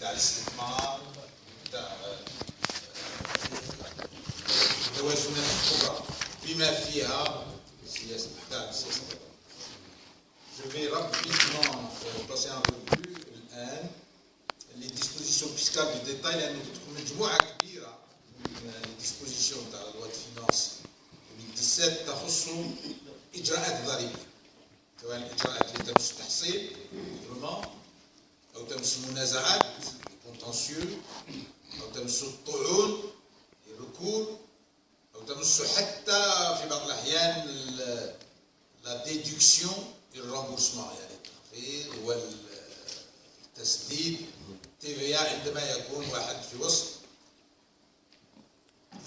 تاع الاستثمار تاع التوازنات الكبرى بما فيها السياسه تاع السياسه. Je vais rapidement passer en revue الآن les dispositions fiscales du détail لأنه تدخل مجموعة كبيرة من les dispositions تاع la loi de finances 2017 تخص إجراءات ضريبية، سواء الإجراءات اللي تمس التحصيل أو تمس المنازعات الكونتنسيو أو تمس الطعون الركور أو تمس حتى في بعض الأحيان لا ديدكسيون الرامبورسمون، يعني التخفيض والتسديد تي في عندما يكون واحد في وسط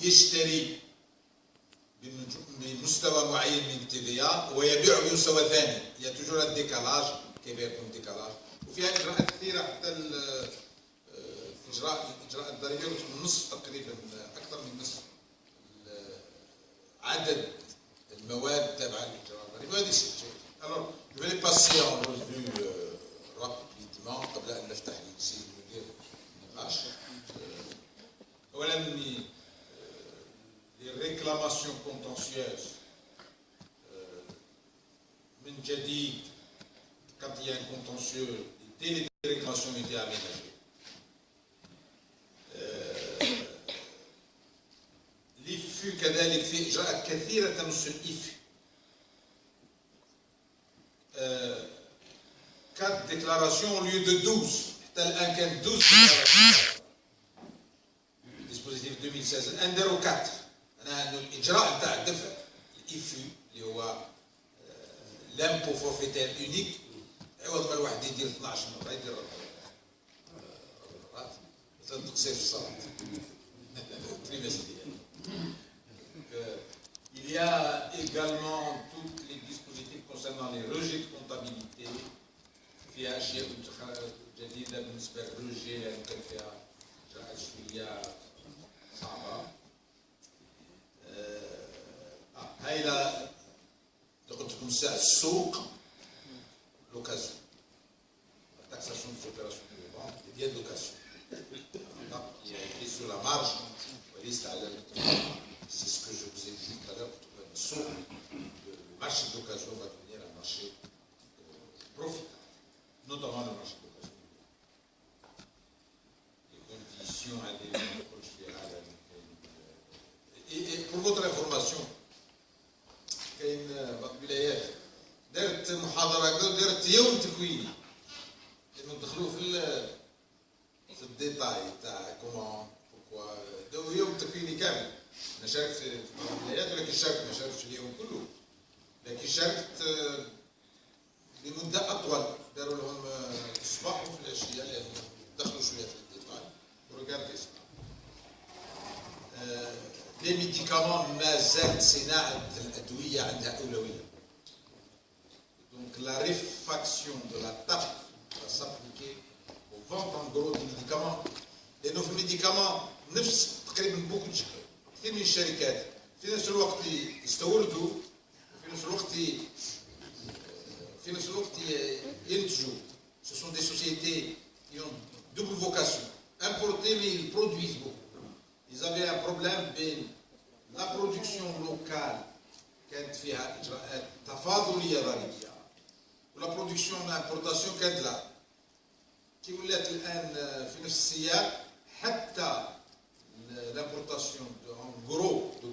يشتري بمستوى معين من التي في ويبيع بمستوى ثاني، هي توجور الديكالاج، كيف يكون ديكالاج. وفيها اجراءات كثيره حتى الاجراء الضريبي من نصف تقريبا، اكثر من نصف عدد المواد تابعه للاجراء الضريبي، وهذا شيء جيد. Alors, je vais les passer en revue rapidement قبل ان نفتح للسيد المدير النقاش. اولا les réclamations contentieuses من جديد quand il y a un contentieux, les délais de réclamation étaient aménagés. l'IFU كذلك في إجراءات كثيرة تمس الإفي. 4 déclarations au lieu de 12. حتى الآن كان 12 déclarations. dispositif 2016 الآن داروا 4. أنا إنه الإجراء تاع الدفع الإفي اللي هو لامبو فورفيتير يونيك، عوض ما الواحد يدير 12 مرة يدير 4 مرات، مثلا تقصير في الصلاة trimestriel. Il y a également tous les dispositifs concernant les rejets de comptabilité. فيها أشياء جديدة بالنسبة للرجي لأن كان فيها إجراءات شوية صعبة. هاي لا قلت لكم الساعة السوق لوكازيون، taxation des opérations de vente et bien d'occasion. Il y a écrit sur la marge, c'est ce que je vous ai dit tout à l'heure, le marché d'occasion va devenir un marché profitable, notamment le marché d'occasion. Les conditions adhérentes au code fédéral. Et pour votre information, كاين بعض الولايات دارت محاضرة هكذا ودارت يوم تكويني، لأنه دخلوا في الديتاي تاع كومون بوركوا، داو يوم تكويني كامل. أنا شاركت في بعض الولايات ولكن ما شاركتش اليوم كله، لكن شاركت لمدة أطول، داروا لهم في الصباح وفي العشية لأنهم دخلوا شوية في الديتاي ورجعت سا. لي ميديكامون ما زالت صناعة الأدوية عندها أولوية. Donc la réfaction de la taxe va s'appliquer aux ventes en gros des médicaments. لأنه في الميديكامون نفس تقريبا بوكو تشكل كثير من الشركات في نفس الوقت يستوردوا وفي نفس الوقت ينتجوا. Ce sont des sociétés qui ont double vocation. Importer mais ils produisent beaucoup. Ils avaient un problème بين la production locale كانت فيها إجراءات تفاضلية ضريبية ولا برودكسيون لامبورتاسيون كانت لا. كي ولات الآن في نفس السياق حتى لامبورتاسيون دو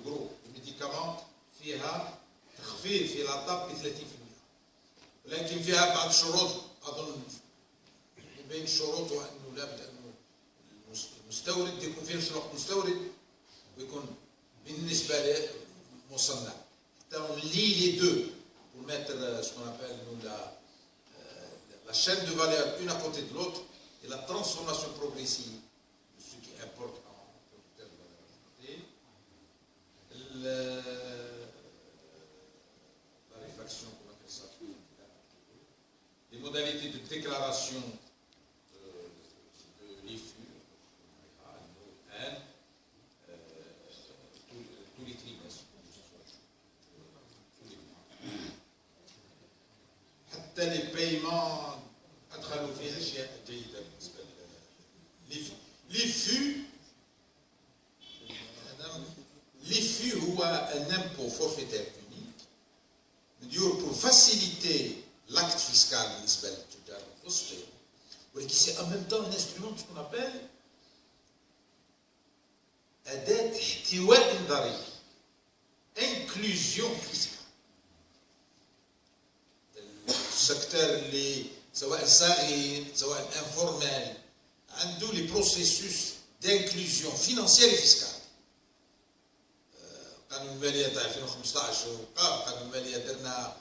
غرو الميديكامون فيها تخفيض في لاطاب ب 30%، ولكن فيها بعض الشروط. أظن من بين الشروط هو أنه لابد أنه المستورد يكون في نفس الوقت مستورد ويكون بالنسبة له مصنع. حتى on lie les deux pour mettre ce qu'on appelle nous la chaîne de valeur une à côté de l'autre et la transformation progressive de ce qui importe en producteur de valeur ajoutée. La réfaction, on appelle ça, les modalités de déclaration de l'IFU, tous les trimestres. حتى les paiements أدخلوا فيه أشياء جيدة بالنسبة l'IFU هو un impôt forfaitaire unique مديور pour faciliter l'acte fiscal بالنسبة للتجار المتوسطين ولكن c'est en même temps un instrument de ce qu'on appelle أداة احتواء ضريبي inclusion fiscale. السكتور اللي سواء صاغر سواء انفورمال عنده لي بروسيسوس دانكلوزيون فينانسيير فيسكال. قانون الماليه تاع 2015 وقع قانون الماليه درنا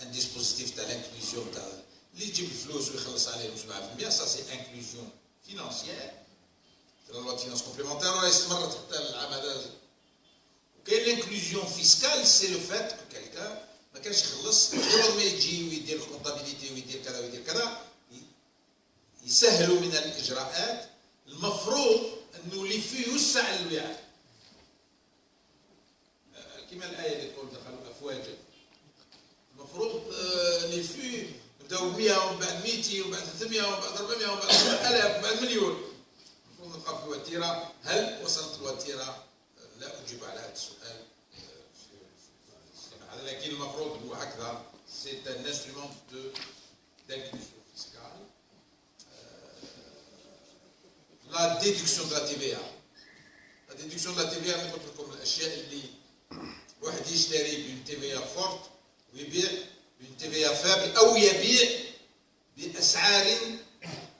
ان ديسبوزيتيف تاع لانكلوزيون تاع اللي يجيب الفلوس ويخلص عليهم 7% سا سي انكلوزيون فينانسيير. لوا فينانس كومبليمونتير راه استمرت حتى العام هذا. وكاين لانكلوزيون فيسكال سي لو فات كو كالكان ما كانش يخلص غير ما يجي ويدير الكونطابيليتي ويدير كذا ويدير كذا يسهلوا من الاجراءات. المفروض انه اللي فيه يوسع الوعاء كما الايه اللي تقول دخلوا افواجا. المفروض اللي فيه نبداو 100 ومن بعد 200 ومن بعد 300 ومن بعد 400 ومن بعد 1000 ومن بعد مليون. المفروض نلقى في وتيره. هل وصلت الوتيره؟ لا اجيب على هذا السؤال لكن المفروض هو هكذا. سي ان انسترومون d'inclusion fiscale. La déduction de la TVA. La déduction de la TVA اللي قلت لكم الاشياء اللي واحد يشتري بين TVA فورت ويبيع بين TVA فابل او يبيع باسعار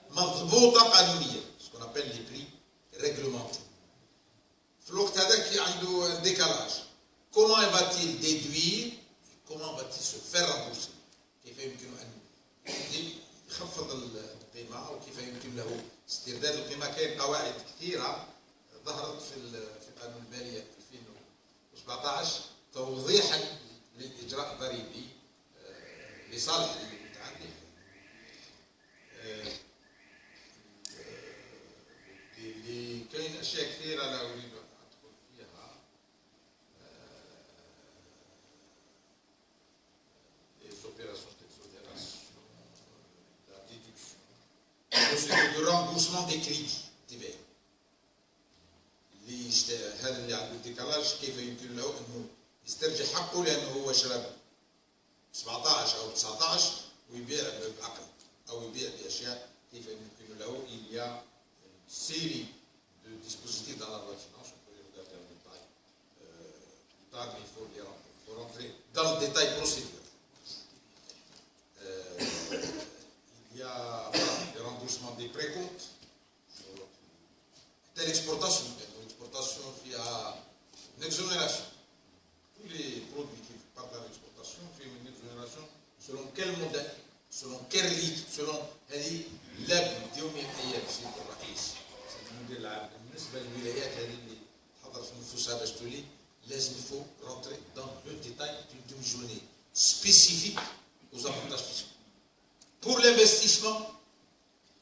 مضبوطه قانونيه. سكون ابل لي بري ريغلومونتي. في الوقت هذاك عنده ديكالاج. Comment va-t-il déduire? Comment va-t-il se faire rembourser? كيف يمكن أن يخفض القيمة أو كيف يمكن له استرداد القيمة؟ كاين قواعد كثيرة ظهرت في قانون المالية 2017 توضيحا للإجراء الضريبي لصالح المتعاملين. كاين أشياء كثيرة لا أريد de remboursement des crédits TVA. هذا اللي عنده ديكالاج كيف يمكن له انه يسترجع حقه لانه هو شرب 17 او 19 ويبيع باقل او يبيع باشياء. كيف يمكن له il y a une série de dispositifs dans la loi de finances. On peut les regarder en détail plus tard, mais il faut rentrer dans le détail procédure. Il y a le remboursement des précomptes. C'est l'exportation. L'exportation, il y a une exonération. Tous les produits qui partent à l'exportation, il y a une exonération selon quel modèle, selon quel rythme, selon l'abn اليومي الأيام سيد الرئيس. C'est le modèle العام. بالنسبة للولايات هذه اللي تحضر في نفوسها باش تولي لازم faut rentrer dans le détail d'une journée spécifique aux avantages fiscaux. Pour l'investissement,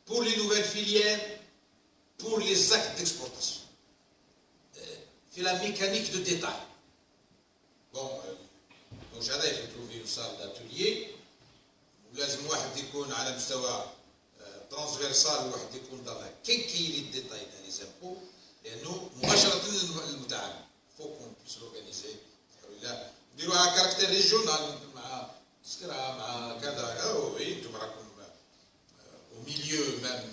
pour les nouvelles filières, pour les actes d'exportation. C'est la mécanique de détail. Bon, donc j'ai il faut trouver une salle d'atelier. ولازم واحد يكون على مستوى ترانسفيرسال وواحد يكون ضرها كي الديتاي تاع لي زامبو لانه مباشره للمتعامل. فوق بيس لورغانيزي لا نديروها كاركتير ريجيونال مع تذكرها مع كذا. وي انتم راكم au milieu même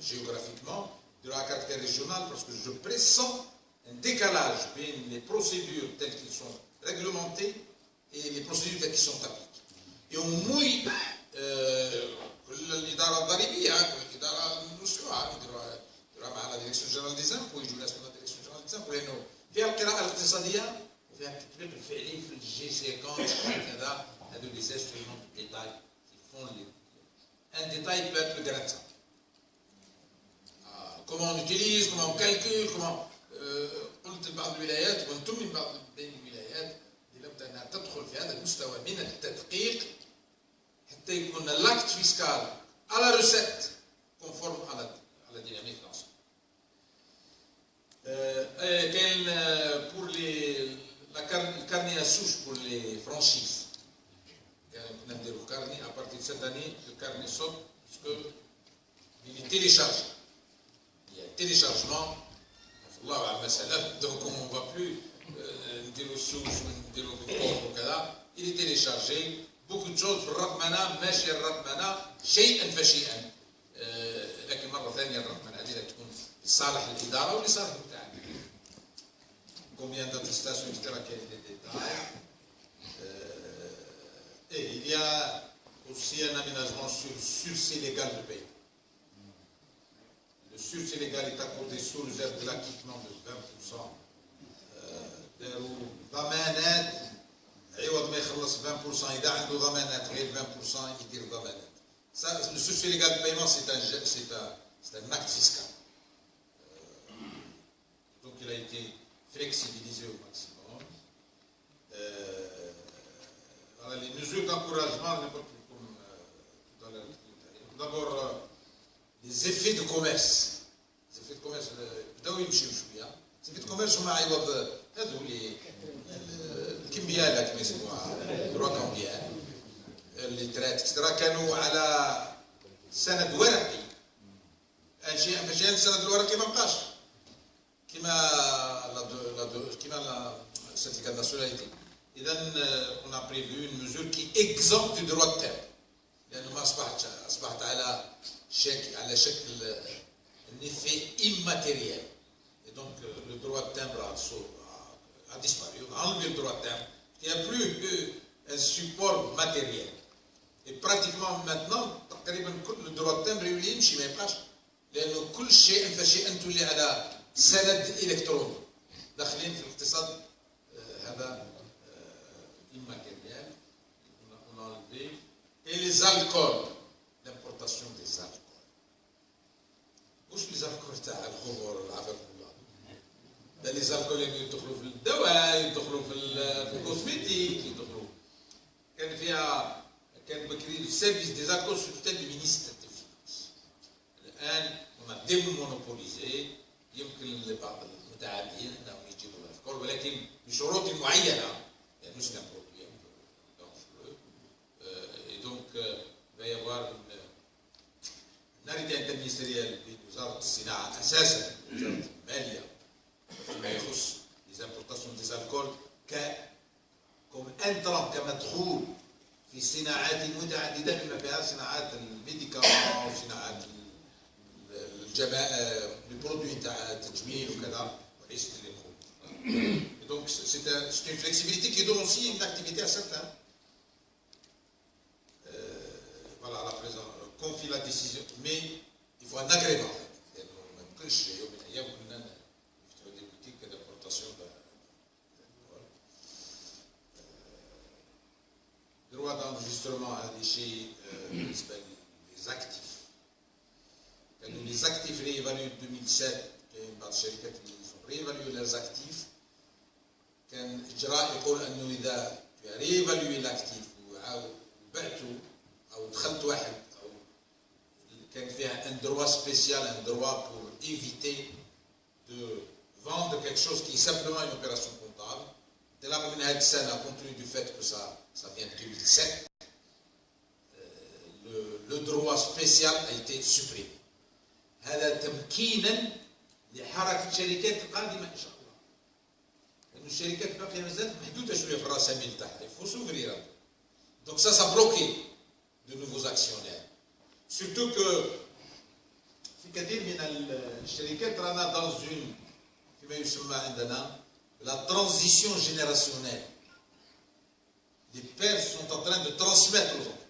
géographiquement de la caractère régional parce que je pressens un décalage entre les procédures telles qu'elles sont réglementées et les procédures telles qu'elles sont appliquées. Et au moins, l'idara الضريبية الإدارة الموسوعة نديروها مع la direction générale des impôts ويجوا ناس من la direction générale des impôts لأنه فيها القراءة الاقتصادية وفيها التطبيق الفعلي في الجي 50 كذا. هذو لي انسترومون دو ديتاي qui font les. Un détail peut être le grain de sable. Comment on utilise, comment on calcule, comment قلت لبعض الولايات وانتم من بعض بين الولايات اللي لابد انها تدخل في هذا المستوى من التدقيق حتى يكون لاكت فيسكال على ريسيت كونفورم على ديناميك لانسون. كاين بور لي الكارني à souche pour les franchises. كنا نديرو كارني ابارتي de cette année le carnet saute puisque il est téléchargé. Il y a téléchargement. Donc on ne va plus dire aux sous, dire aux pauvres, il est téléchargé. beaucoup de choses في الرقمنه ماشي الرقمنه شيئا فشيئا لكن مره ثانيه الرقمنه هذه تكون لصالح الاداره ولصالح المتعامل. Combien d'attestations, etc. Quel est le détail. Et il y a aussi un aménagement sur le sursis légal de pays. Le sursis légal est accordé sous réserve de l'acquittement de 20% داروا ضمانات عوض ما يخلص 20% اذا عنده ضمانات غير 20% يدير ضمانات. Le sursis légal de paiement c'est un acte fiscal. Donc il a été flexibilisé au maximum. Voilà, les mesures d'encouragement, comme tout à l'heure. D'abord, les effets de commerce. Les effets de commerce, بداو يمشيو شويه. Les effets de commerce هما عوض هذو الكمبيال كما يسموها دروا كمبيال اللي ترات اكسترا كانوا على سند ورقي. شيء فشيء السند الورقي ما بقاش. كما certificat de nationalité. On a prévu une mesure qui exempte du droit de terre. لأنه أصبحت على شكل un effet immatériel. Et donc le droit de timbre a disparu. On a enlevé le droit de timbre. Il n'y a plus un support matériel. Et pratiquement maintenant, le droit de timbre يولي يمشي ما يبقاش. لأنه كل شيء فشيء تولي على سند إلكتروني. داخلين في الاقتصاد هذا immatériel. On a enlevé. Et les alcools, l'importation des alcools. مش les alcools تاع الخمور عافاكم الله. لا les alcools اللي يدخلوا في الدواء، يدخلوا في الكوزميتيك، يدخلوا. كان بكري السيرفيس دي alcools sous tutelle du ministère des Finances. الآن on a démonopolisé. يمكن لبعض المتعاملين انهم يجيبوا الافكار ولكن بشروط معينه يعني مش n'importe et donc il va y avoir une arrêté interministériel بوزاره الصناعه اساسا وزاره الماليه فيما يخص les importations des alcools comme intrant كمدخول في صناعات متعدده بما فيها صناعات الميديكامون وصناعات البرودوي تاع التجميل وكذا وليس للخروج. Donc c'est une flexibilité qui donne aussi une activité à certains. Voilà, la présent confie la décision, mais il faut un agrément. كل شيء يوم من الايام كنا نفتحوا دي بوتيك d'importation d'alcool. Droit d'enregistrement هذا شيء بالنسبه للactifs. Les actifs réévalués de 2007 بعض الشركات اللي réévalué leurs actifs كان إجراء يقول أنه إذا réévalué l'actif وبعته أو دخلت واحد أو كان فيها un droit spécial, un droit pour éviter de vendre quelque chose qui est simplement une opération comptable. De là, من هذه السنة, compte tenu du fait que ça vient de 2007, le droit spécial a été supprimé. هذا تمكينا لحركه الشركات القادمه ان شاء الله. لأن الشركات باقيه مازالت محدوده شويه في الراس مال تاعها، il faut s'ouvrir. Donc ça bloqué de nouveaux actionnaires. Surtout que في كثير من الشركات رانا dans une فيما يسمى عندنا la transition générationnelle. Les pères sont en train de transmettre aux enfants.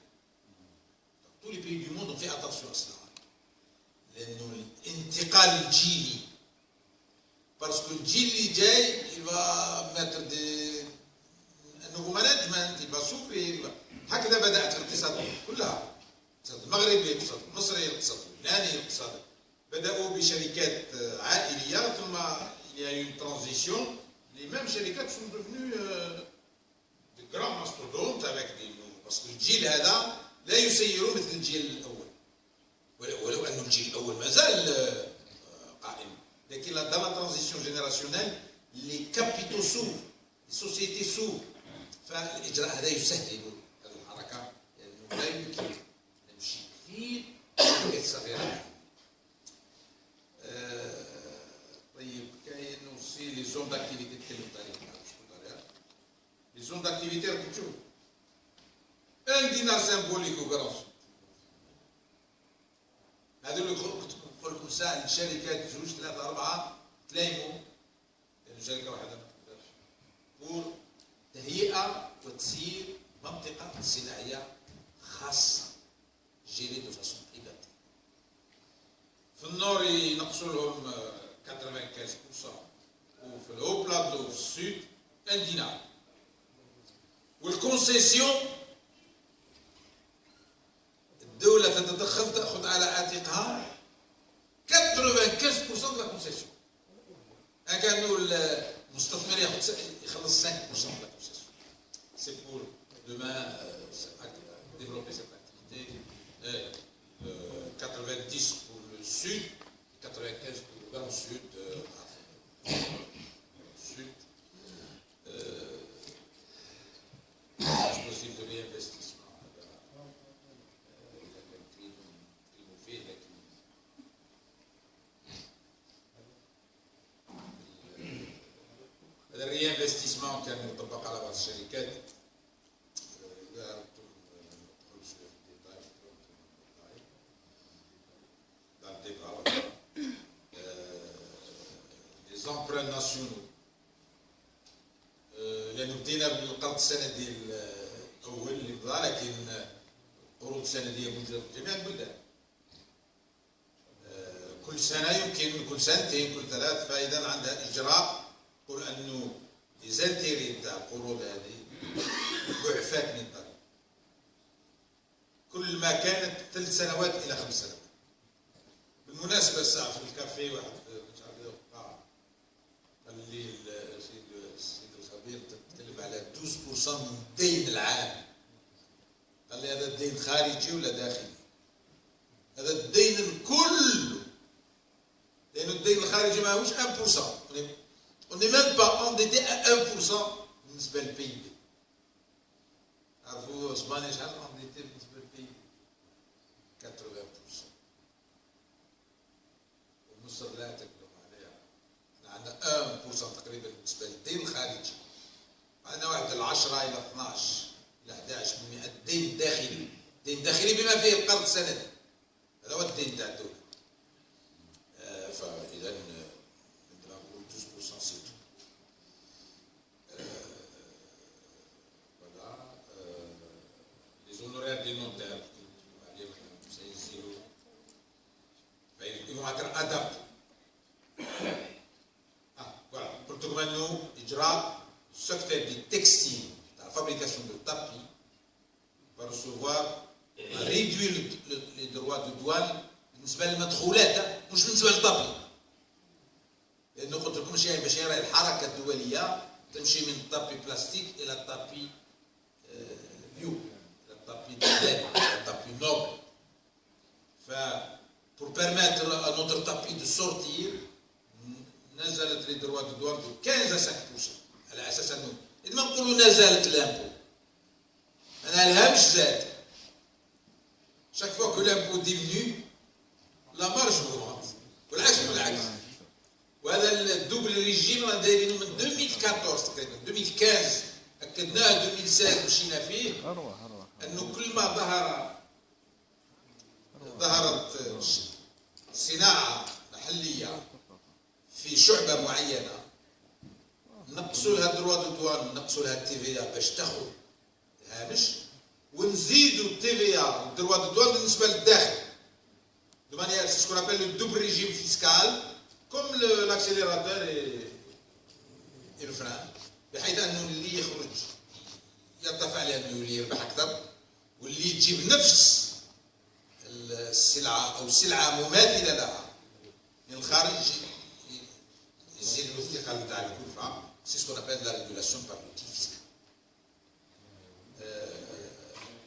Dans tous les pays du monde on fait attention à cela. لأنه الانتقال الجيلي باسكو الجيل اللي جاي il va mettre un nouveau management, il va souffrir. هكذا بدأت الاقتصاد كلها، الاقتصاد المغربي، الاقتصاد المصري، الاقتصاد اللبناني، الاقتصاد بدأوا بشركات عائلية ثم il y a eu une transition. Les mêmes شركات sont devenues de grands mastodontes avec des nouveaux parce que الجيل هذا لا يسيرون مثل الجيل الأول. ولو أن الجيل الأول ما زال قائم، لكن dans la transition générationnelle les capitaux s'ouvrent، les sociétés s'ouvrent، فالإجراء هذا يسهل الحركة لأنه لا يمكن نمشي كثير شركات صغيرة. zone d'activité les zones d'activité toujours. Un dinar symbolique au grand sud. هذا اللي نقول لكم ساعة الشركات جوج ثلاثة أربعة تلايموا لأنه شركة واحدة بور تهيئة وتسيير منطقة صناعية خاصة جيري دو فاسون بريفاتي. في النور ينقصوا لهم 95% وفي الهو بلاتو في السود 1 دينار. والكونسيسيون الدولة تتدخل تأخذ على عاتقها 95% de la concession. كانوا المستثمر يخلص 5% de la concession. C'est pour demain développer cette activité. 90 pour le sud, 95 pour le grand sud. Sud. Dispositif de réinvestissement. هذا الريانفستيسمون كان يطبق على بعض الشركات les emprunts nationaux لأنه بدينا بالقرض السندي الأول اللي بدا لكن قروض سندية موجودة في جميع البلدان كل سنة يمكن كل سنتين كل ثلاث فإذا عندها إجراء يقول أنه ليزانتيري تاع القروض هذه ضعفات من الضريبة كل ما كانت 3 سنوات إلى 5 سنوات. بالمناسبة الساعة في الكافيه واحد مش عارف يوقع قال لي السيد الخبير تتكلم على 12% من الدين العام. قال لي هذا الدين خارجي ولا داخلي؟ هذا الدين الكل لأنه الدين الخارجي ماهوش 1%. On n'est même pas endetté à 1% بالنسبة للبي. عرفوا اسبانيا شحال endetté بالنسبة للبي؟ 80%. ومصر لا تكلم عليها. احنا عندنا 1% تقريبا بالنسبة للدين الخارجي. عندنا واحد 10 إلى 12 إلى 11% الدين الداخلي. الدين الداخلي بما فيه القرض السندي. هذا هو الدين تاع الدولة. فإذا honoraires des notaires, ils vont être adaptés. Voilà, pour tout le monde, IJRA, secteur du textile, la fabrication de tapis, va recevoir, va réduire les droits de douane بالنسبة للمدخولات مش بالنسبة للطابي. لأنه قلت لكم شيء باش يرى الحركة الدولية تمشي من الطابي بلاستيك إلى الطابي بيو. tapis de tapis noble. Pour permettre à notre tapis de sortir, نزلت les droits de douane de 15 à 5%. على أساس أنه إذا ما نقولوا نزلت لامبو أنا الهامش زاد. chaque fois que l'impôt diminue la marge augmente. والعكس. وهذا الدوبل ريجيم راه دايرينه من 2014 تقريبا 2015 أكدناه 2016 مشينا فيه. أنه كل ما ظهرت صناعة محلية في شعبة معينة نقصوا لها دروا دو دوان نقصوا لها التي في باش تاخذ الهامش ونزيدوا التي في دروا دو دوان بالنسبة للداخل دو مانيير سي سكون ابل لو دوبل ريجيم فيسكال كوم لاكسيليراتور اي لو فران بحيث أنه اللي يخرج يرتفع عليه أنه يربح أكثر واللي تجيب نفس السلعة أو سلعة مماثلة لها من الخارج يزيد الثقل تاع الكلفة. سي سكون ابل لا ريغولاسيون بار لوتي فيسكال.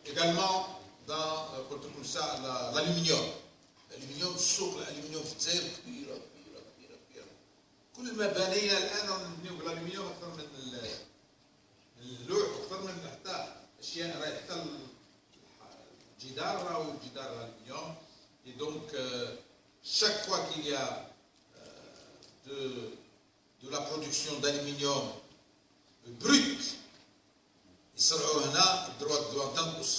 également dans قلت لكم الساعة الألومنيوم. الألومنيوم السوق الألومنيوم في الجزائر كبيرة. كل ما بنينا الآن نبنيو بالألومنيوم أكثر من اللوح أكثر من حتى أشياء راهي حتى الجدار راهو جدار الألومنيوم. Et donc chaque fois qu'il y a de la production d'aluminium brut يصنعوا هنا الدروات دوان تنقص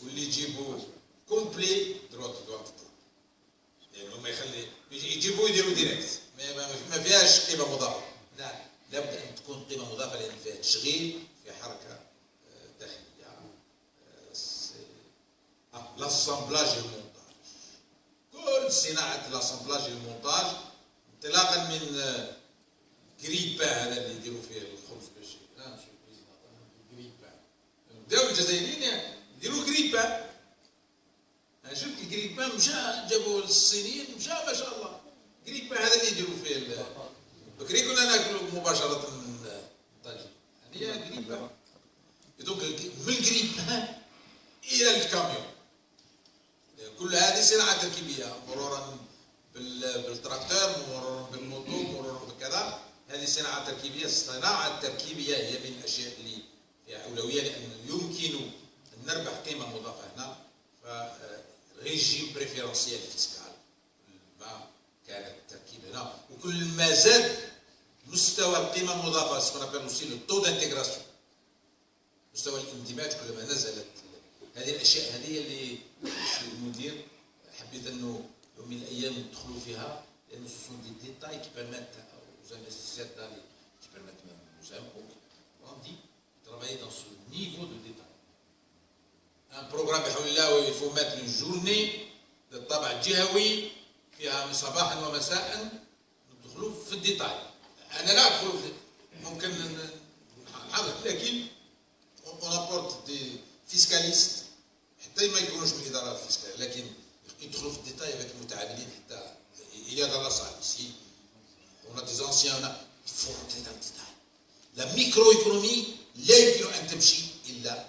واللي يجيبوا كومبلي دروات دوان تطلع لانه ما يخلي يجيبوا يديروا ديريكت ما فيهاش قيمه مضافه لا لابد ان تكون قيمه مضافه لان فيها تشغيل في حركه داخليه لاسامبلاج المونتاج كل صناعه لاسامبلاج المونتاج انطلاقا من كريبان هذا اللي يديروا فيه الخبز باش بداو الجزائريين يديروا كريبان انا شفت الكريبان مشى جابوا الصينيين مشى ما شاء الله كريبان هذا اللي يديروا فيه بكري كنا ناكلوا مباشره من الطاجين هذه كريبان دونك من الكريبان الى الكاميون كل هذه صناعه تركيبيه مرورا بالتراكتور مرورا بالموتو مرورا بكذا هذه صناعه تركيبيه الصناعه التركيبيه هي من الاشياء اللي فيها اولويه لان يمكن ان نربح قيمه مضافه هنا فريجيم بريفيرونسيال فيسكال ما كان التركيب هنا وكل ما زاد مستوى القيمه المضافه سكون ابل اوسي لو تو دانتيغراسيون مستوى الاندماج كلما نزلت هذه الاشياء هذه اللي المدير حبيت انه يوم من الايام ندخلوا فيها لانه سون دي ديتاي كي بيرميت aux investisseurs qui permettent même aux impôts on dit travailler dans ce niveau de détail un programme بحول الله il faut mettre une journée للطابع الجهوي فيها من صباحا ومساء ندخلوا في الديتاي انا لا ادخل ممكن نحضر لكن on apporte des fiscalistes حتى ما يكونوش من الاداره الفيسكاليه لكن يدخلوا في الديتاي avec المتعاملين حتى il y a dans la salle ici on a des anciens on a il faut rentrer dans le détail la microéconomie لا يمكن ان تمشي الا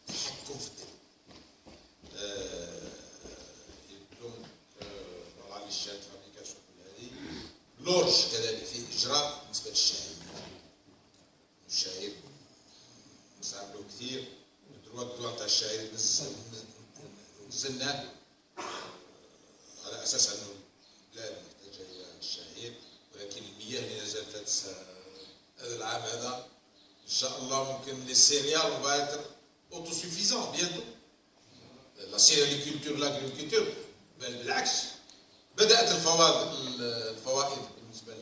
بتحكم في الديتاي دونك طبعا الشات فابريكاسيون كل هذه لورج كذلك فيه اجراء بالنسبه للشاعر الشاعر نصعب له كثير الدروات تاع الشاعر نزلناه على اساس انه لا محتاجه الى الشاعر ولكن المياه اللي نزلت هذا العام هذا ان شاء الله ممكن لي سيريال اون فا اتر اوتوسوفيزون بيانتو لا سيرياليكولتور لاغريكولتور بل بالعكس بدات الفوائد بالنسبه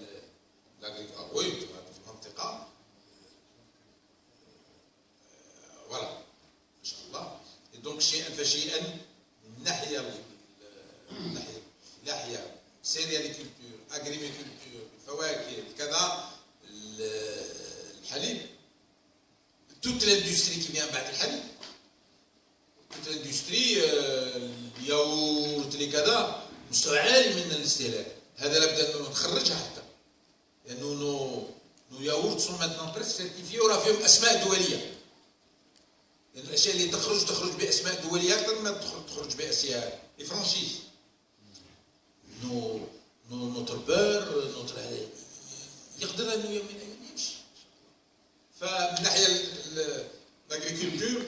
للاغريكولتور وي في المنطقه فوالا ان شاء الله دونك شيئا فشيئا من ناحيه سيرياليكولتور اغريكولتور الفواكه كذا الحليب توت لاندستري كي فيان بعد الحليب توت لاندستري الياورت اللي كذا مستوى عالي من الاستهلاك هذا لابد ان نخرجها حتى لانه نو ياورت سون ماتنون بريس سيرتيفي وراه فيهم اسماء دوليه لان الاشياء اللي تخرج باسماء دوليه اكثر ما تخرج باسماء فرانشيز نوتر بير نوتر يقدر انه يوم من الايام يمشي فمن ناحيه الاغريكولتور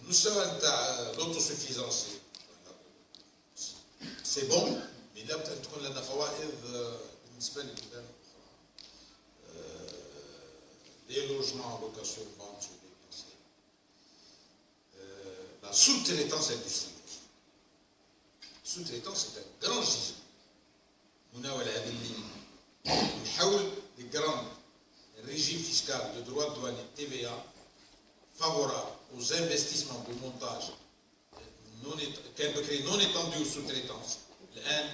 المستوى نتاع لوتوسوفيزونس سي بون مي لابد ان تكون لنا فوائد بالنسبه للبلدان الاخرى لي لوجمون لوكاسيون فونت la sous-traitance industrielle. Sous-traitance c'est un grand sujet. مناولة هذه اللي نحاول للجراند الريجيم فيسكال دو droit de douane et TVA favorable aux investissements de montage كان بكري non étendu aux sous-traitances. الآن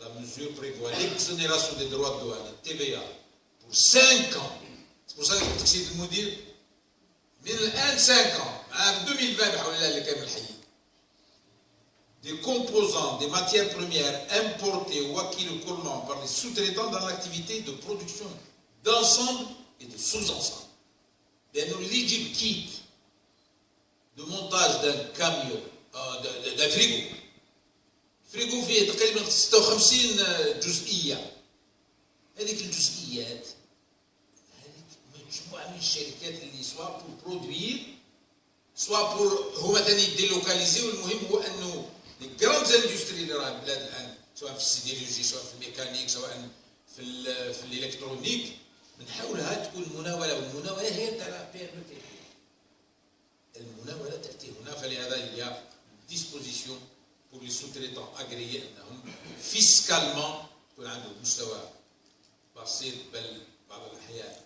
la mesure prévoit l'exonération des droits de douane et TVA pour 5 ans. C'est pour ça que تكسيد المدير من الآن 5 ans. في 2020 بحول الله اللي كان الحي des composants, des matières premières importées ou acquis localement par les sous-traitants dans l'activité de production d'ensemble et de sous-ensemble. لأنه اللي يجيب كيت de montage d'un camion d'un frigo فريغو فيه تقريبا 56 جزئية هذيك الجزئيات هذيك مجموعة من الشركات اللي سوا بور برودوير سوا بور هما ثاني ديلوكاليزي والمهم هو انه لي كراند اندستري اللي راه البلاد الان سواء في السيديولوجي سواء في الميكانيك سواء في الالكترونيك بنحاولها تكون مناوله، والمناوله هي تاع لا بي ام تي. المناوله تاتي هنا، فلهذا il ديسبوزيسيون بور لي سوتريتون اغريي انهم فيسكالمون يكون عندهم مستوى بسيط، بل بعض الاحيان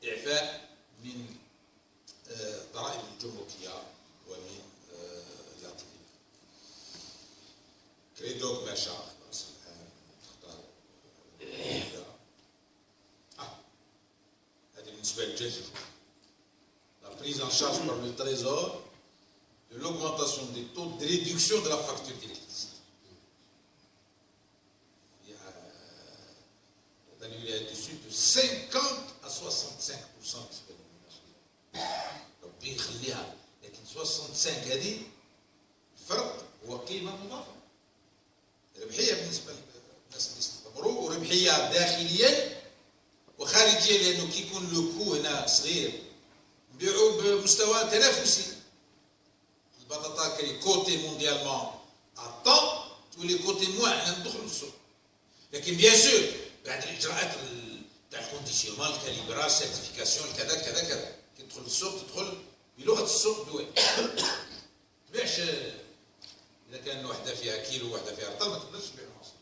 اعفاء من ضرائب الجمركيه ومن اللاطفيه. كريدوك باشا خلاص الان تختار هذه بالنسبه للجزر. La prise en charge par le Trésor de l'augmentation des taux de réduction de la facture d'électricité. Il y a dessus de 50 à 65% بالنسبه للمناشئين. ربي يخليها، لكن 65 هذه الفرق هو قيمه مضافه، ربحيه بالنسبه للناس اللي استثمروا، وربحيه داخليا وخارجيا، لانه كي يكون لو كو هنا صغير نبيعوا بمستوى تنافسي. البطاطا كي كوتي مونديالمون ا تولي كوتي موان، حنا ندخلوا للسوق. لكن بيان سور بعد الاجراءات تاع الكونديسيونمون، الكاليبراج، سيرتيفيكاسيون، كذا كذا كذا، كي تدخل للسوق تدخل بلغه السوق الدولي. ما تبيعش اذا كان وحده فيها كيلو وحده فيها رطل، ما تقدرش تبيعهم اصلا.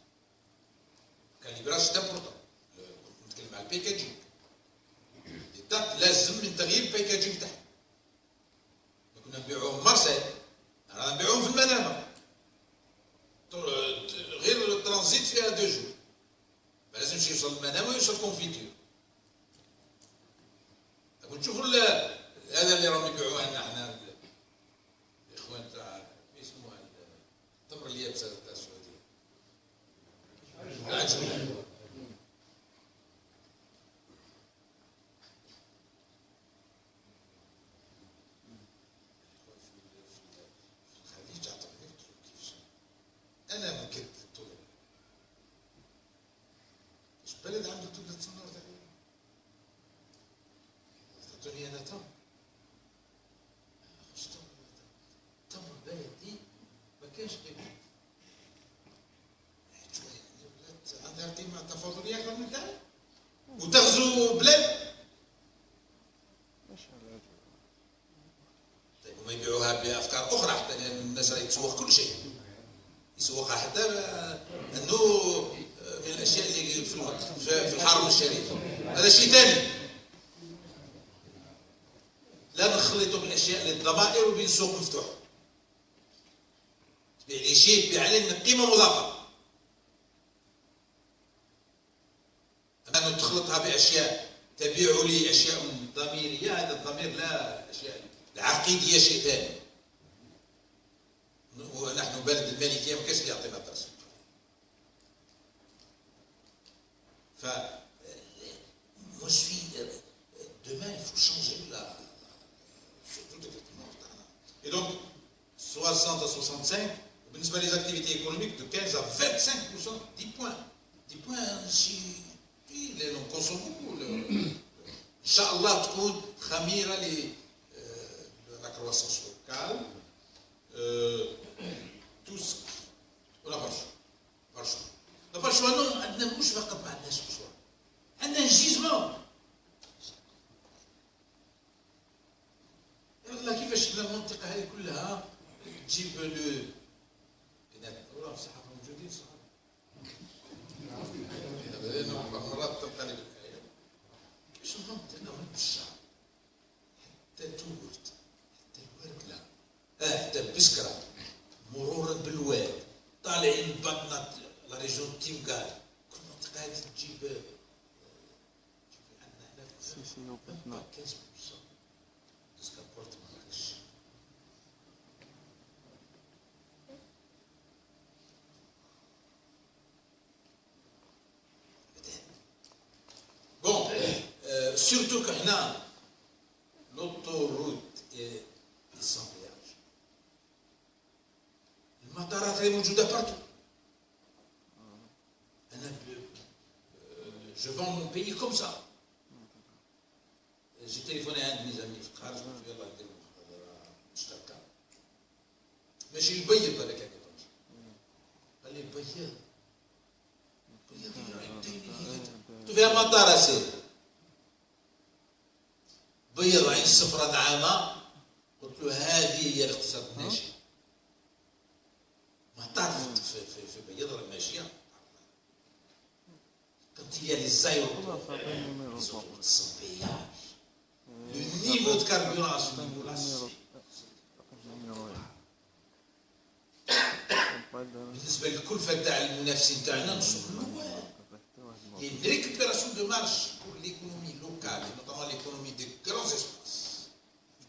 الكاليبراج سي امبورطون. كنت نتكلم على البيكاجينغ، لازم من تغيير البيكاجينغ تاعها. كنا نبيعوهم مارسيل، رانا نبيعوهم في المنامه، غير الترانزيت فيها 2 جور، ما لازمش يوصل المنامه ويوصل كونفيتور. ونشوفوا هذا اللي راهم يبيعوها لنا حنا الاخوان تاع يسموها التمر اليابسه تاع السعوديه، العجوه. أنا مكت التونر، إيش بلد عنده تونر تصنع تقريبا؟ تعطوني أنا تمر، إيش تمر البلد دي ما كانش قيمة، شوية ولات عندها قيمة تفاضلية أكثر من ذلك، وتغزو بلاد. ما شاء الله. طيب هما يبيعوها بأفكار أخرى حتى، لأن الناس راهي تسوق كل شيء. يسوقها حتى انه من الاشياء اللي في الحرم الشريف، هذا شيء ثاني. لا نخلطوا بالاشياء اللي الضمائر وبين سوق مفتوح. تبيع لي شيء تبيع عليه من قيمه مضافه، اما انه تخلطها باشياء تبيع لي اشياء ضميريه، هذا الضمير لا، اشياء العقيديه شيء ثاني. ونحن بلد الملكيه ما كانش يعطينا الدرس. ف moi je suis demain il faut changer surtout effectivement. Et donc 60 à 65 بالنسبه les activités économiques de 15 à 25%, 10 points. 10 points si لانه نقصوا ان شاء الله تكون خميره لا كرواسونس لوكال. توس ولا برشا لا برشا نو، عندنا مش فقط ما عندناش مشروع، عندنا جيزمون. يلا كيفاش المنطقة هذه كلها تجيب لو والله بصحة موجودين صحاب. مرات تلقاني بالآية باش نهبط أنا من الشعب حتى تورت حتى الورد، لا حتى البسكرة، مرورا بالواد، طالعين بطنة لا ريجون تيمكال، كل منطقة هذه تجيب عندنا هنا في بطنة 15% جوسكا بورت مراكش. بون سورتو كحنا لوطوروت سون بياج، المطارات هي موجودة بارتو. أنا je vends mon pays comme ça. J'ai téléphoné à un de mes amis في الخارج، قلت له يلا نديروا محاضرة مشتركة. ماشي البيض هذاك اللي طنجة، قال لي البيض البيض يعطيني فيها مطار اساسي بيض عين صفرة نعامة، قلت له هذه هي الاقتصاد الناشئ. مطار في بيض راه ماشية. Quand il y a les aéroports, les autoroutes sans péage, le niveau de carburant à ce niveau-là, بالنسبة للكلفة تاع المنافسين تاعنا نوصلوا للوال. Il y a une récupération de marge pour l'économie locale, notamment l'économie des grands espaces.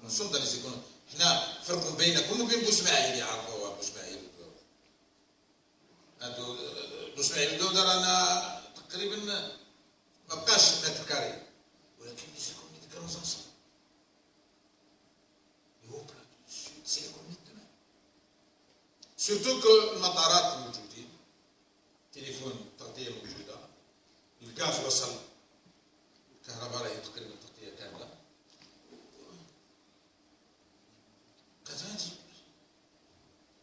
Nous sommes dans les économies. هنا فرق بينكم وبين بوسماعيل، يعرفوها بوسماعيل والجودة. بوسماعيل والجودة رانا تقريبا ما بقاش متر كاري، ولكن لي زيكونومي دي كرون زونسون لي هو بلان دو سود سي ليكونومي دو دومان. سورتو كو المطارات موجودين، تليفون التغطية موجودة، الغاز وصل، الكهرباء راهي تقريبا تغطية كاملة.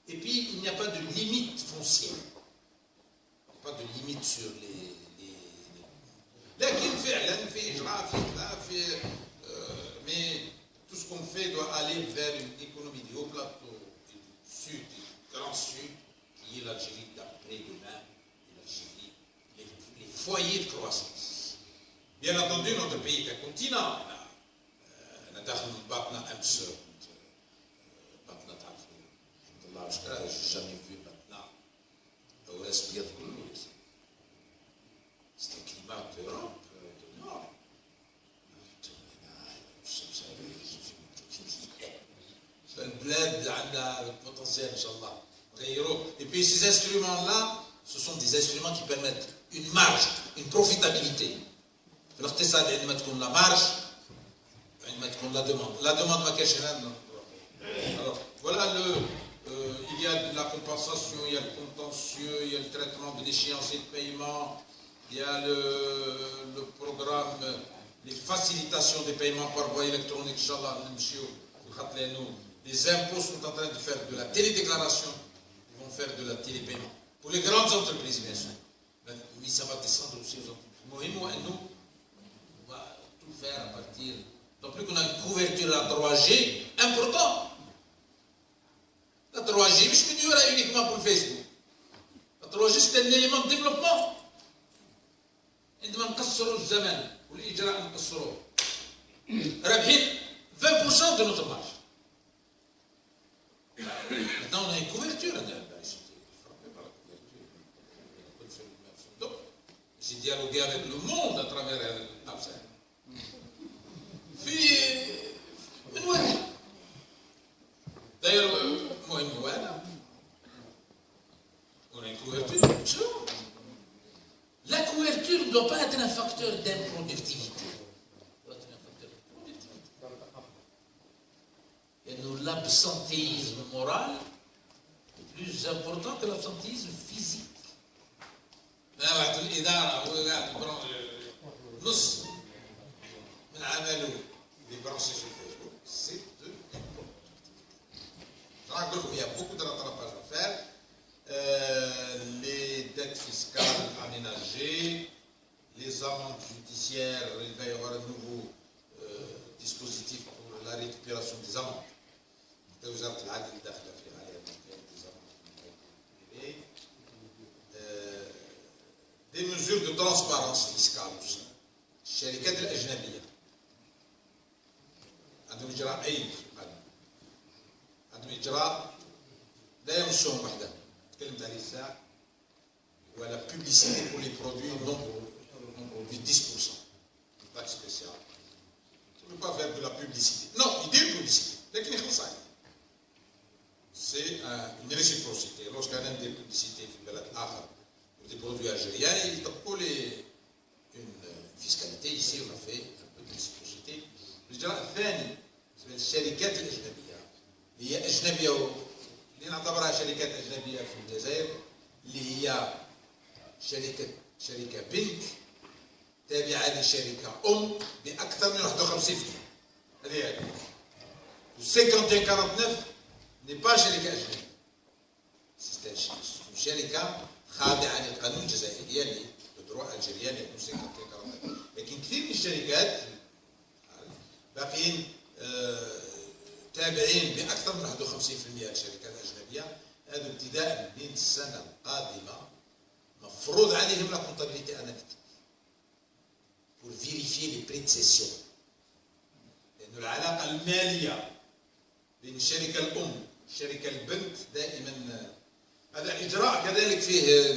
Et puis il n'y a pas de limite foncière. Pas de limite sur les لكن فعلا في اجراء في خلاف mais tout ce qu'on fait doit aller vers une économie du haut plateau et du sud, du grand sud, qui est l'Algérie d'après-demain, l'Algérie, les foyers de croissance. Bien entendu, notre pays est un continent. أنا داخل بطنة أمس بطنة تعرفوا الحمد لله وشكرا jamais vu بطنة أوراس بيض كله. C'est un climat d'Europe du Nord. البلاد عندها البوتنسيال ان شاء الله غيروا. Et puis ces instruments-là, ce sont des instruments qui permettent une marge, une profitabilité. في الاقتصاد عندما تكون لا مارج، عندما تكون لا دوموند، لا دوموند ما كاينش هنا. Alors voilà il y a de la compensation, il y a le contentieux, il y a le traitement de l'échéancier de paiement. Il y a le programme, les facilitations des paiements par voie électronique, Inch'Allah, les impôts sont en train de faire de la télédéclaration, ils vont faire de la télépaiement. Pour les grandes entreprises, bien sûr. Mais ça va descendre aussi aux entreprises. Nous, on va tout faire à partir. Donc, plus qu'on a une couverture à 3G importante. La 3G, je me dis uniquement pour le Facebook. La 3G, c'est un élément de développement. عندما نقصروا الزمن والاجراء نقصروه رابحين 20% de notre marge. Maintenant on a une couverture. J'ai dialogué avec le monde à travers l'Absent. من وين؟ d'ailleurs المهم وين؟ on a une couverture. La couverture ne doit pas être un facteur d'improductivité. Elle doit être un facteur de productivité. Et nous, l'absentéisme moral est plus important que l'absentéisme physique. واحد الإدارة هو قاعد نص من عمله يبرانشي sur Facebook, c'est de l'improductivité. Il y a beaucoup de rattrapage à faire. Les dettes fiscales aménagées, les amendes judiciaires, il va y avoir un nouveau dispositif pour la récupération des amendes. Des mesures de transparence fiscale aussi. الشركات الأجنبية عندهم إجراء عيب، عندهم إجراء لا يمسهم وحده. تكلمت عليه الساعة. ولا publicité pour les produits non produits 10%. Une taxe spéciale. Tu ne peux pas faire de la publicité. Non, il dit publicité. C'est une réciprocité. Lorsqu'on a des publicités pour des produits algériens, il faut une fiscalité. Ici, on a fait un peu de réciprocité. الإجراء الثاني الشركات الأجنبية اللي هي أجنبية اللي نعتبرها شركات أجنبية في الجزائر، اللي هي شركة بنت تابعة لشركة بأكثر من 51%. هذه 51-49 n'est pas شركة أجنبية. شركة خاضعة للقانون الجزائري، le droit باسبور الجيريان يكون 50 40. لكن كثير من الشركات باقيين تابعين باكثر من 51% الشركات الاجنبيه. هذا ابتداء من السنه القادمه مفروض عليهم لا كونتابيليتي اناليتيك pour vérifier les prix de cession. لأنه العلاقة المالية بين الشركة الأم والشركة البنت دائما هذا إجراء كذلك فيه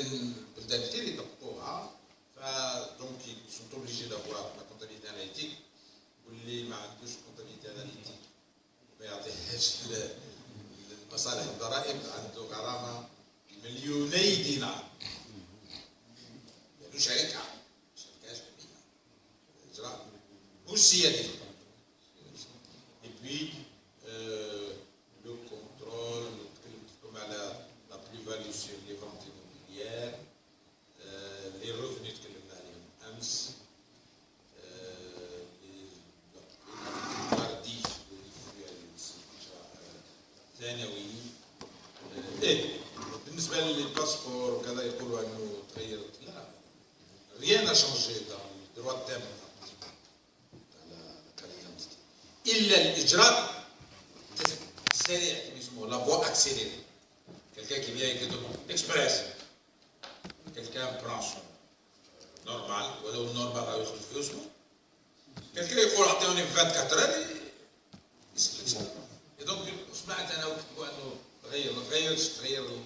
بلدان كثير يطبقوها. فدونك ils sont obligés d'avoir la comptabilité analytique. واللي ما عندوش comptabilité analytique ما يعطيهاش مصالح الضرائب عنده غرامة مليوني دينار. لأنه شركة أجنبية إجراء والسيادة. Et puis le contrôle, comme à la plus-value sur les ventes immobilières, les revenus que le AMS, ثانوي. بالنسبه للباسبور وكذا يقولوا انه تغيرت. لا، rien n'a changé dans le droit de thème الا الاجراء سريع كما يسموه لا فوا اكسيليري. quelqu'un qui vient avec des demandes express, quelqu'un prend son normal ولو النورمال راه يخرج في اسبوع. quelqu'un يقول اعطيوني 24 heures يسلك. دونك سمعت انا وكتبوا انه تغير ما تغيرش، تغير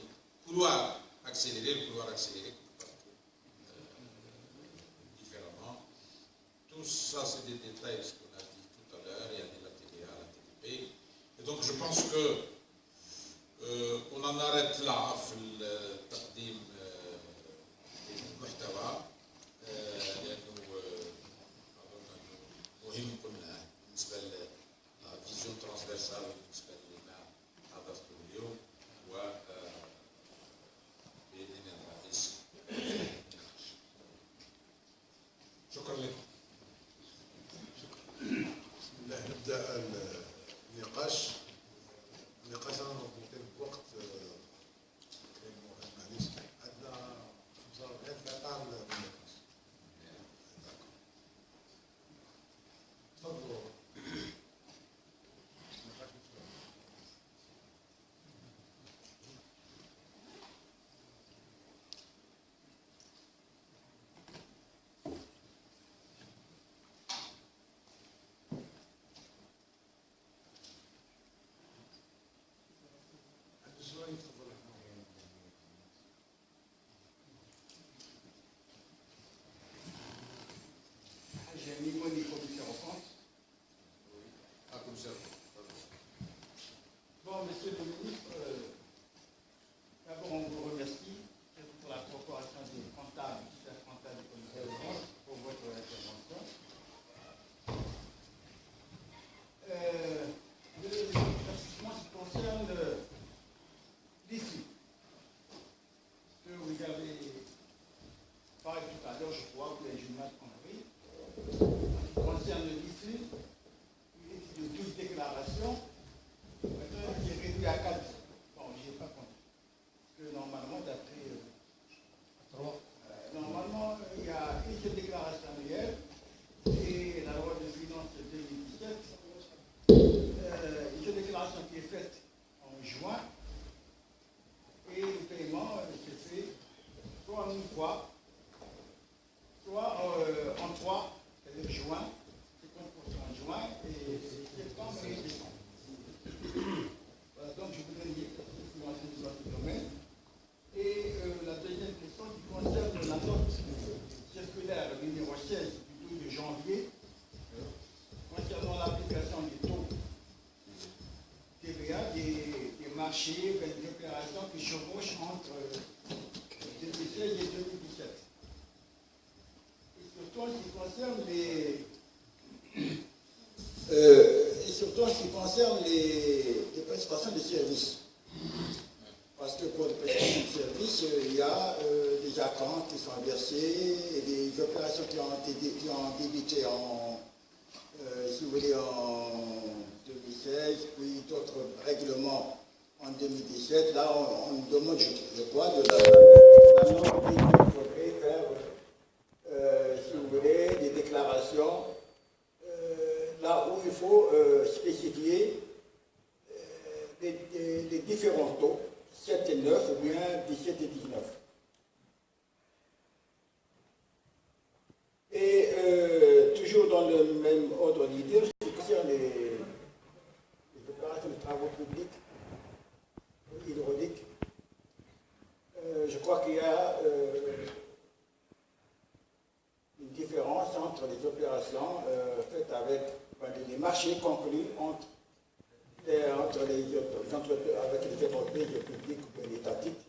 الكولوار اكسيليري، الكولوار اكسيليري différemment. Tout ça c'est des détails ce qu'on a dit tout à l'heure. Il y a la TVA, la TTP. Et donc je pense que on en arrête là في التقديم المحتوى لانه اظن انه مهم قلنا بالنسبه للفيزيون ترانسفيرسال بالنسبه لما حضرته اليوم وبإذن الرئيس. شكرا لكم. بسم الله نبدا النقاش. النقاش انا مربوطين بوقت معليش عندنا 45 دقيقه للنقاش. تفضلوا. Bon, monsieur le ministre, d'abord on vous remercie pour la corporation des comptables, du chef comptable du commissaire de vente, pour votre intervention. L'assistement qui concerne l'issue, que vous avez parlé tout à l'heure, je crois, que les jumelles compris. En ce qui concerne l'issue, il est de 12 déclarations. Maintenant, il est réduit à 4. Bon, je n'ai pas compté. Parce que normalement, d'après. Normalement, il y a une seule déclaration annuelle et la loi de finances 2017. Une seule déclaration qui est faite en juin et le paiement se fait soit en une fois, soit en 3, c'est-à-dire juin, 50% en juin et septembre et décembre. Voilà, donc je voudrais dire que c'est dans ce domaine. Et la deuxième question qui concerne la note circulaire numéro 16 du 12 janvier concernant l'application des taux TVA des marchés, des opérations qui chevauchent entre 2016 et 2017. Et surtout en ce qui concerne les prestations de services. Parce que pour les prestations de services, il y a des acomptes qui sont versés, et des opérations qui ont débité si vous voulez, en 2016, puis d'autres règlements en 2017. Là, on demande, je crois, de la norme qu'il faudrait faire justifier les différents taux, 7 et 9 ou bien 17 et 19. Et toujours dans le même ordre d'idée, ce qui concerne les opérations de travaux publics hydrauliques, je crois qu'il y a une différence entre les opérations faites avec les marchés conclus entre les avec les entreprises publiques ou étatiques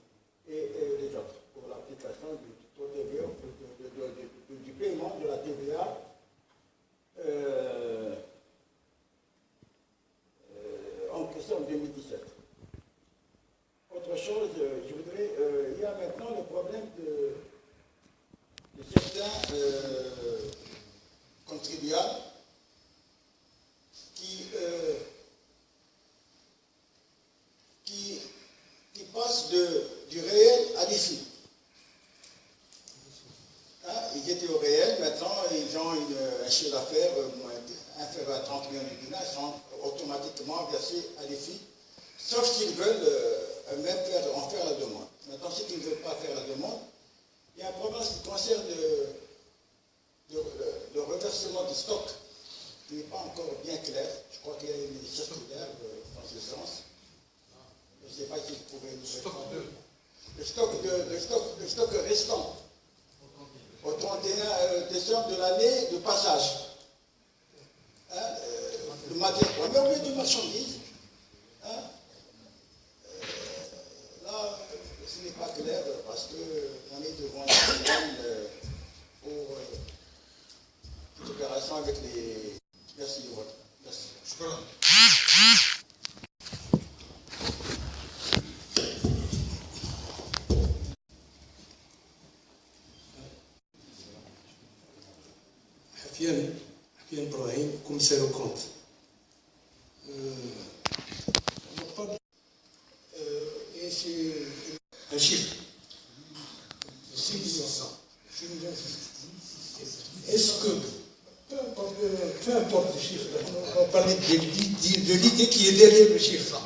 et les autres pour l'application du taux TVA, du paiement de la TVA en question en 2017. Autre chose, je voudrais, il y a maintenant le problème de certains contribuables qui passent du réel à l'IFI. Hein, ils étaient au réel, maintenant ils ont un chiffre d'affaires inférieur à 30 millions de dinars, ils sont automatiquement versés à l'IFI, sauf s'ils veulent même en faire la demande. Maintenant, ceux qui ne veulent pas faire la demande, il y a un problème qui concerne le reversement du stock, qui n'est pas encore bien clair. Je crois qu'il y a une circulaire dans ce sens. Je ne sais pas si vous pouvez nous répondre. Le stock restant au 31 décembre de l'année de passage. Hein, le matériel premier au lieu de marchandises. Hein, là, ce n'est pas clair parce qu'on est devant un problème pour l'opération avec les... Merci de votre. Merci. Hafian Ibrahim, commissaire au compte. C'est un chiffre. 6 millions 100. 6 millions 600. Est-ce que, peu importe le chiffre, on va parler de l'idée qui est derrière le chiffre.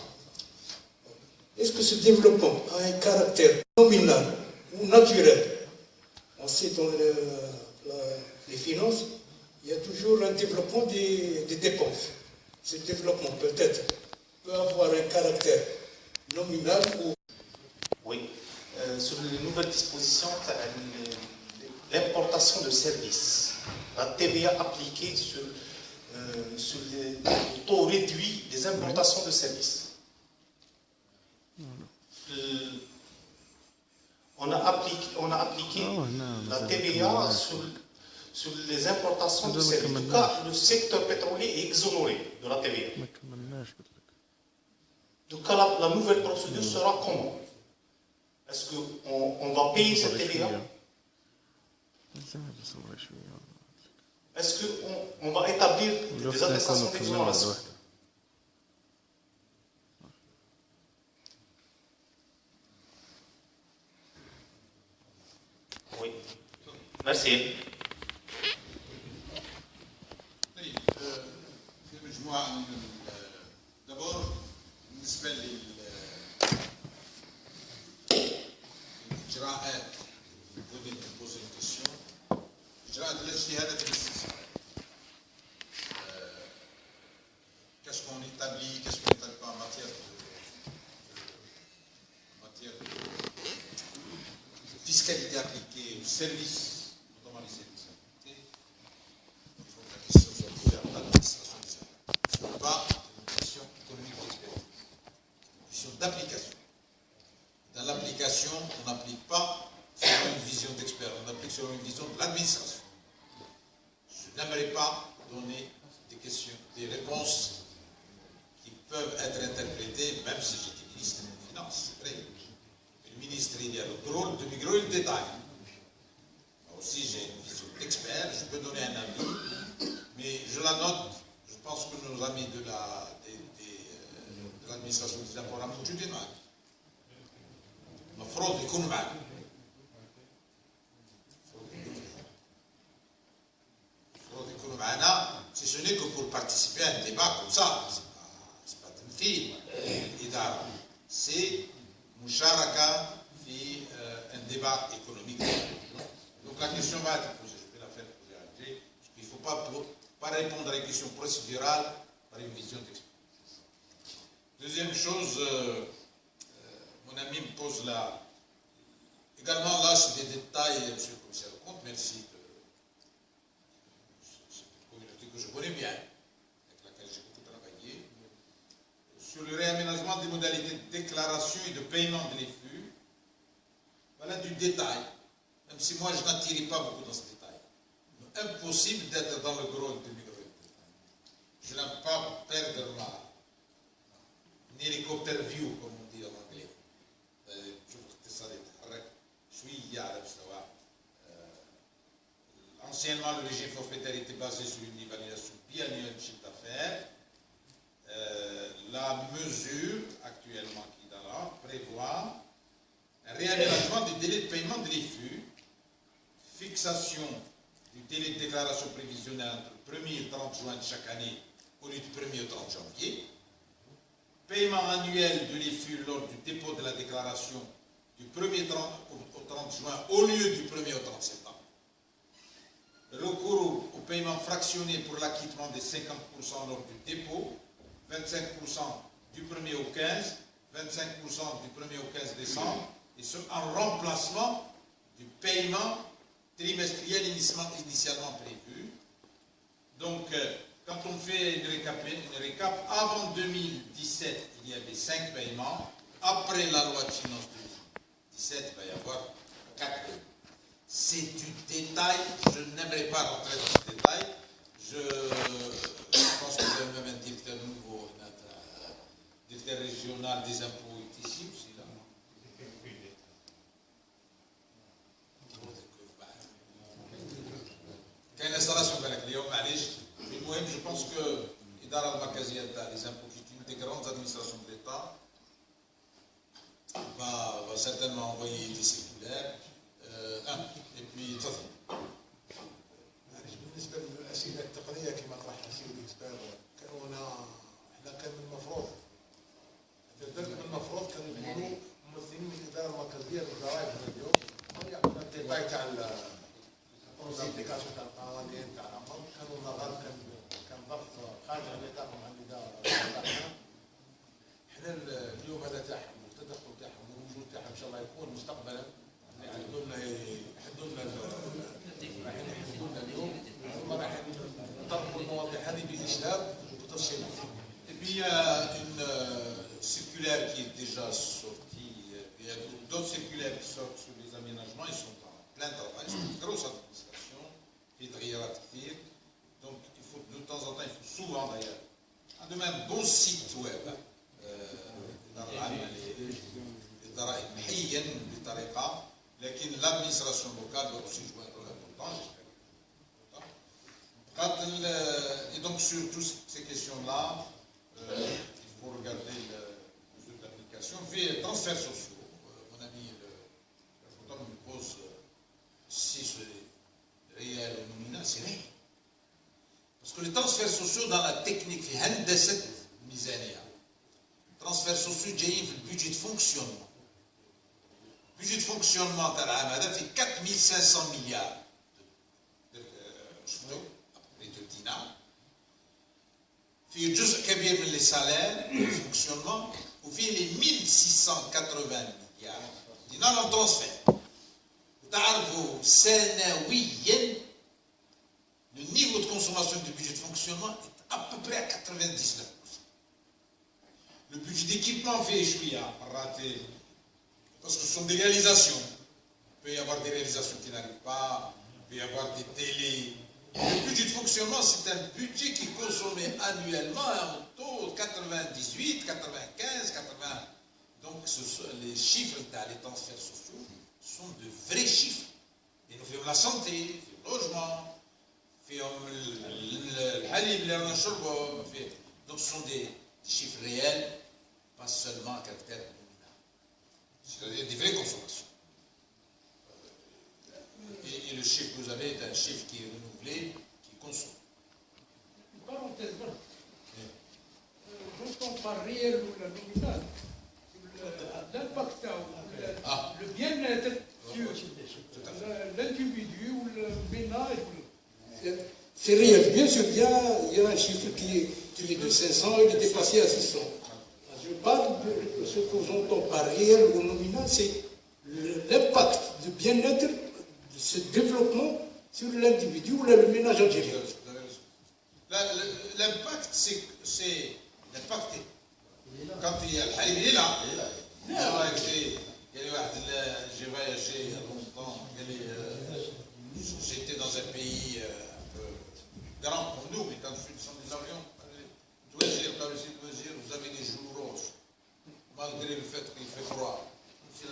Est-ce que ce développement a un caractère nominal ou naturel? On sait dans les finances, il y a toujours un développement des dépenses. Ce développement peut-être peut avoir un caractère nominal ou... Oui, sur les nouvelles dispositions, l'importation de services, la TVA appliquée sur les taux réduits des importations de services. On a appliqué la TVA sur les importations de services. En tout cas, le secteur pétrolier est exonéré de la TVA. Donc, la nouvelle procédure sera comment? Est-ce qu'on va payer cette TVA? Est-ce qu'on va établir des attestations d'exonération? Oui. Merci. D'abord, بالنسبة للإجراءات اللي poser une question, إجراءات الاجتهاد في الاستثمار. Qu'est-ce qu'on établit, qu'est-ce qu'on n'établit pas en matière de fiscalité appliquée aux services, notamment les services appliqués. Il faut que la question soit posée à l'administration des services. Ce n'est pas une question économique d'expertise, c'est une question d'application. Dans l'application, on n'applique pas selon une vision d'expert, on applique selon une vision de l'administration. Je n'aimerais pas donner des réponses qui peuvent être interprétées, même si j'étais ministre des Finances, c'est vrai. Le ministre, il y a le rôle de micro et le détail. Moi aussi, j'ai une vision d'expert, je peux donner un avis, mais je la note. Je pense que nos amis de l'administration des impôts ont beaucoup de mal. المفروض يكونوا معنا. المفروض يكونوا معنا, si ce n'est que pour participer à un débat comme ça. في الإدارة سي مشاركة في un débat économique. Donc la question va être posée, je vais la faire poser à André, parce qu'il ne faut pas répondre à une question procédurale par une vision d'explication. Deuxième chose, mon ami me pose là, également là c'est des détails, monsieur le commissaire au compte, merci de cette communauté que je connais bien, avec laquelle j'ai beaucoup travaillé, sur le réaménagement des modalités de déclaration et de paiement de les flux. Voilà du détail, même si moi je n'attirais pas beaucoup dans ce détail. Impossible d'être dans le gros du micro. Je n'aime pas perdre ma hélicoptère view, comme on dit en anglais. Anciennement, le régime forfaitaire était basé sur une évaluation biannuelle de chiffre d'affaires. La mesure actuellement qui est là prévoit un réaménagement du délai de paiement de l'IFU, fixation du délai de déclaration prévisionnelle entre le 1er et le 30 juin de chaque année au lieu du 1er au 30 janvier, paiement annuel de l'IFU lors du dépôt de la déclaration du 1er au 30 juin au lieu du 1er au 30 septembre, recours au paiement fractionné pour l'acquittement des 50% lors du dépôt, 25% du 1er au 15, 25% du 1er au 15 décembre, et ce en remplacement du paiement trimestriel initialement prévu. Donc, quand on fait une récap, avant 2017, il y avait 5 paiements. Après la loi de finances 2017, il va y avoir 4 paiements. C'est du détail, je n'aimerais pas rentrer dans ce détail. Je pense que vous avez même un directeur nouveau, un directeur régional des impôts est ici aussi, là. كاين installation بالك اليوم معليش المهم je pense que الإدارة المركزية تاع les impôts qui est une des grandes administrations de l'État va certainement envoyer des circulaires et puis تفضل. معليش بالنسبه للاسئله التقنيه كما طرحها سيدي الاستاذ احنا كان من المفروض كانوا يكونوا ممثلين من الاداره المركزيه للضرائب اليوم ويعطونا الديتاي تاع الابليكاسيون تاع القوانين تاع العمل كانوا نظام كان ضغط خارج عن نطاقهم عن الاداره. احنا اليوم هذا تاعهم والتدخل تاعهم والوجود تاعهم ان شاء الله يكون مستقبلا يحدوا لنا رايحين يحدوا لنا اليوم ثم رايحين نطرقوا المواضيع هذه باسلاب وتفصيل. Et puis il y a une circulaire qui est déjà sortie, il y a d'autres circulaires qui sortent sur les aménagements, ils sont en plein travail, c'est une grosse administration, donc il faut de temps en temps, il faut souvent d'ailleurs, de même bon site web, محيا بطريقه لكن l'administration locale doit aussi jouer un rôle important, j'espère. Et donc sur toutes ces questions-là, il faut regarder le mesure d'application. Puis transferts sociaux, mon ami le président me pose si c'est réel ou nominal, c'est réel. Parce que les transferts sociaux dans la technique, في هندسة الميزانية transferts sociaux جايين في البيدجي de fonctionnement. البيدجي de fonctionnement تاع العام هذا في 4500 مليار شفتوا de dinars. في جزء كبير من les salaires de fonctionnement وفي les 1680 مليار دينار en transfert. تعرفوا سنويا le niveau de consommation du budget de fonctionnement est à peu près à 99%. Le budget d'équipement fait échouer à rater, parce que ce sont des réalisations. Il peut y avoir des réalisations qui n'arrivent pas, il peut y avoir des délais. Le budget de fonctionnement, c'est un budget qui est consommé annuellement en taux de 98, 95, 80. Donc les chiffres, les transferts sociaux, sont de vrais chiffres. Et nous faisons la santé, le logement, donc ce sont des chiffres réels, pas seulement à caractère nominal. C'est-à-dire des vraies consommations. Et le chiffre que vous avez est un chiffre qui est renouvelé, qui consomme. Une parenthèse, voilà. Donc ton pas réel ou la nominale, l'impact, le bien-être sur l'individu ou le ménage. C'est réel. Bien sûr, il y a un chiffre qui est de 500, il est dépassé à 600. Je parle de ce que j'entends par réel ou nominal, c'est l'impact du bien-être, de ce développement sur l'individu ou le ménage en général. L'impact, c'est l'impact. Quand il y a le halib, il est là. J'ai voyagé il y a longtemps. J'étais dans un pays un peu grand pour nous, mais quand je suis descendu de l'avion, vous avez des joues roses, malgré le fait qu'il fait froid. C'est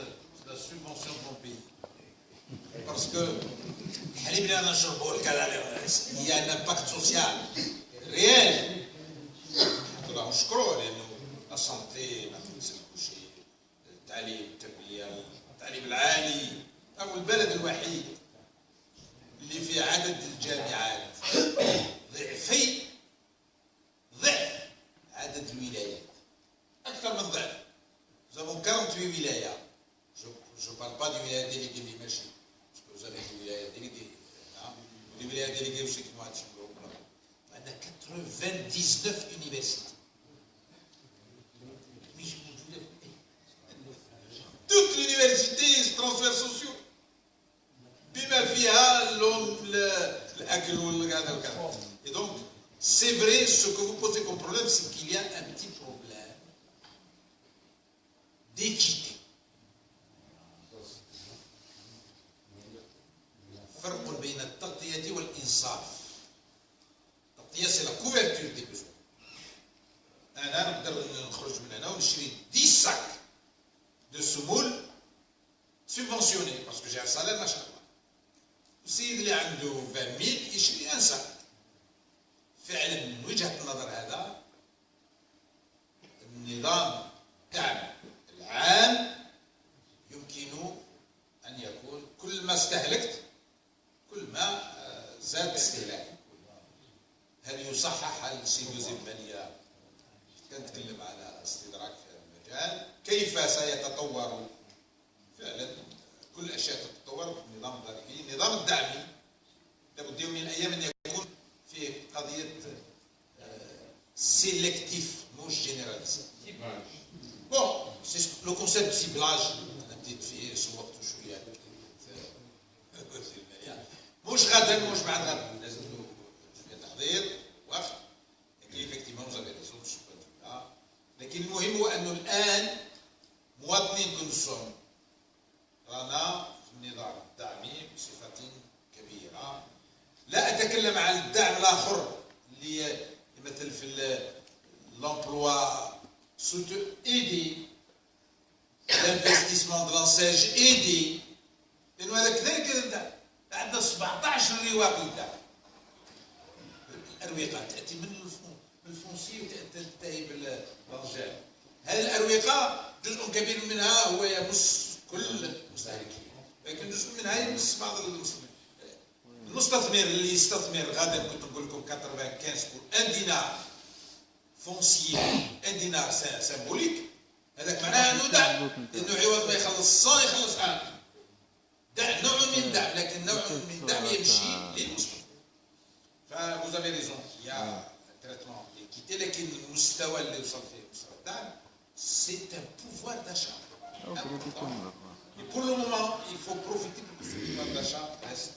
la subvention de mon pays. Parce que il y a un impact social réel. La santé, التعليم، التربية، التعليم العالي. أو البلد الوحيد اللي فيه عدد الجامعات ضعف عدد الولايات، أكثر من ضعف. Nous avons 48 wilayas. Je ne parle pas des wilayas délégués des marchés, parce que vous avez des wilayas délégués. Les wilayas délégués, vous savez qu'ils vont être on a 99 universités. Toute l'université, transferts sociaux. Et donc, c'est vrai, ce que vous posez comme problème, c'est qu'il y a un petit problème d'équité. فرق بين التغطية والإنصاف. التغطية c'est la couverture des besoins. أنا نقدر نخرج من هنا ونشري 10 sacs de semoule subventionné parce que j'ai un salaire ما شاء الله. السيد اللي عنده 20,000 يشري un sac. فعلا من وجهة النظر هذا النظام الدعم العام يمكن أن يكون كل ما استهلكت كل ما زاد استهلاك. هل يصحح السياسة المالية؟ كنتكلم على استدراك في هذا المجال. كيف سيتطور فعلا كل الاشياء تتطور في النظام الضريبي. النظام الدعمي لابد يوم من الايام ان يكون فيه قضيه سيلكتيف مش جينيراليزم. بون سي لو كونسيبت سيبلاج انا بديت فيه سوقته شويه مش غدا مش بعد غدا لازم له شويه تحضير وقت. لكن ايفيكتيفمون زافي ريزون لكن المهم هو انه الان مواطنين كنسوم رانا في النظام الدعمي بصفه كبيره. لا اتكلم عن الدعم الاخر اللي مثل في l'emploi aidé, l'investissement de l'enseigne aidé. لانه هذا كذلك الدعم. عندنا 17 رواق للدعم. الاروقه تاتي من الفونسي وتنتهي بالرجال. هذه الاروقه جزء كبير منها هو يمس كل المستهلكين، لكن جزء منها يمس بعض المسلمين. المستثمر اللي يستثمر غدا كنت نقول لكم 95 بور 1 دينار فونسيي 1 دينار سيمبوليك، هذاك معناه انه دعم، لانه عوض ما يخلص 100 يخلص 1000. دعم نوع من الدعم، لكن نوع من الدعم يمشي للمستثمر. فوز افي ريزون يا تريتمون ليكيتي، لكن المستوى اللي وصل فيه مستوى الدعم سي ان بوفوار داشا. Et pour le moment, il faut profiter pour que ce pouvoir d'achat reste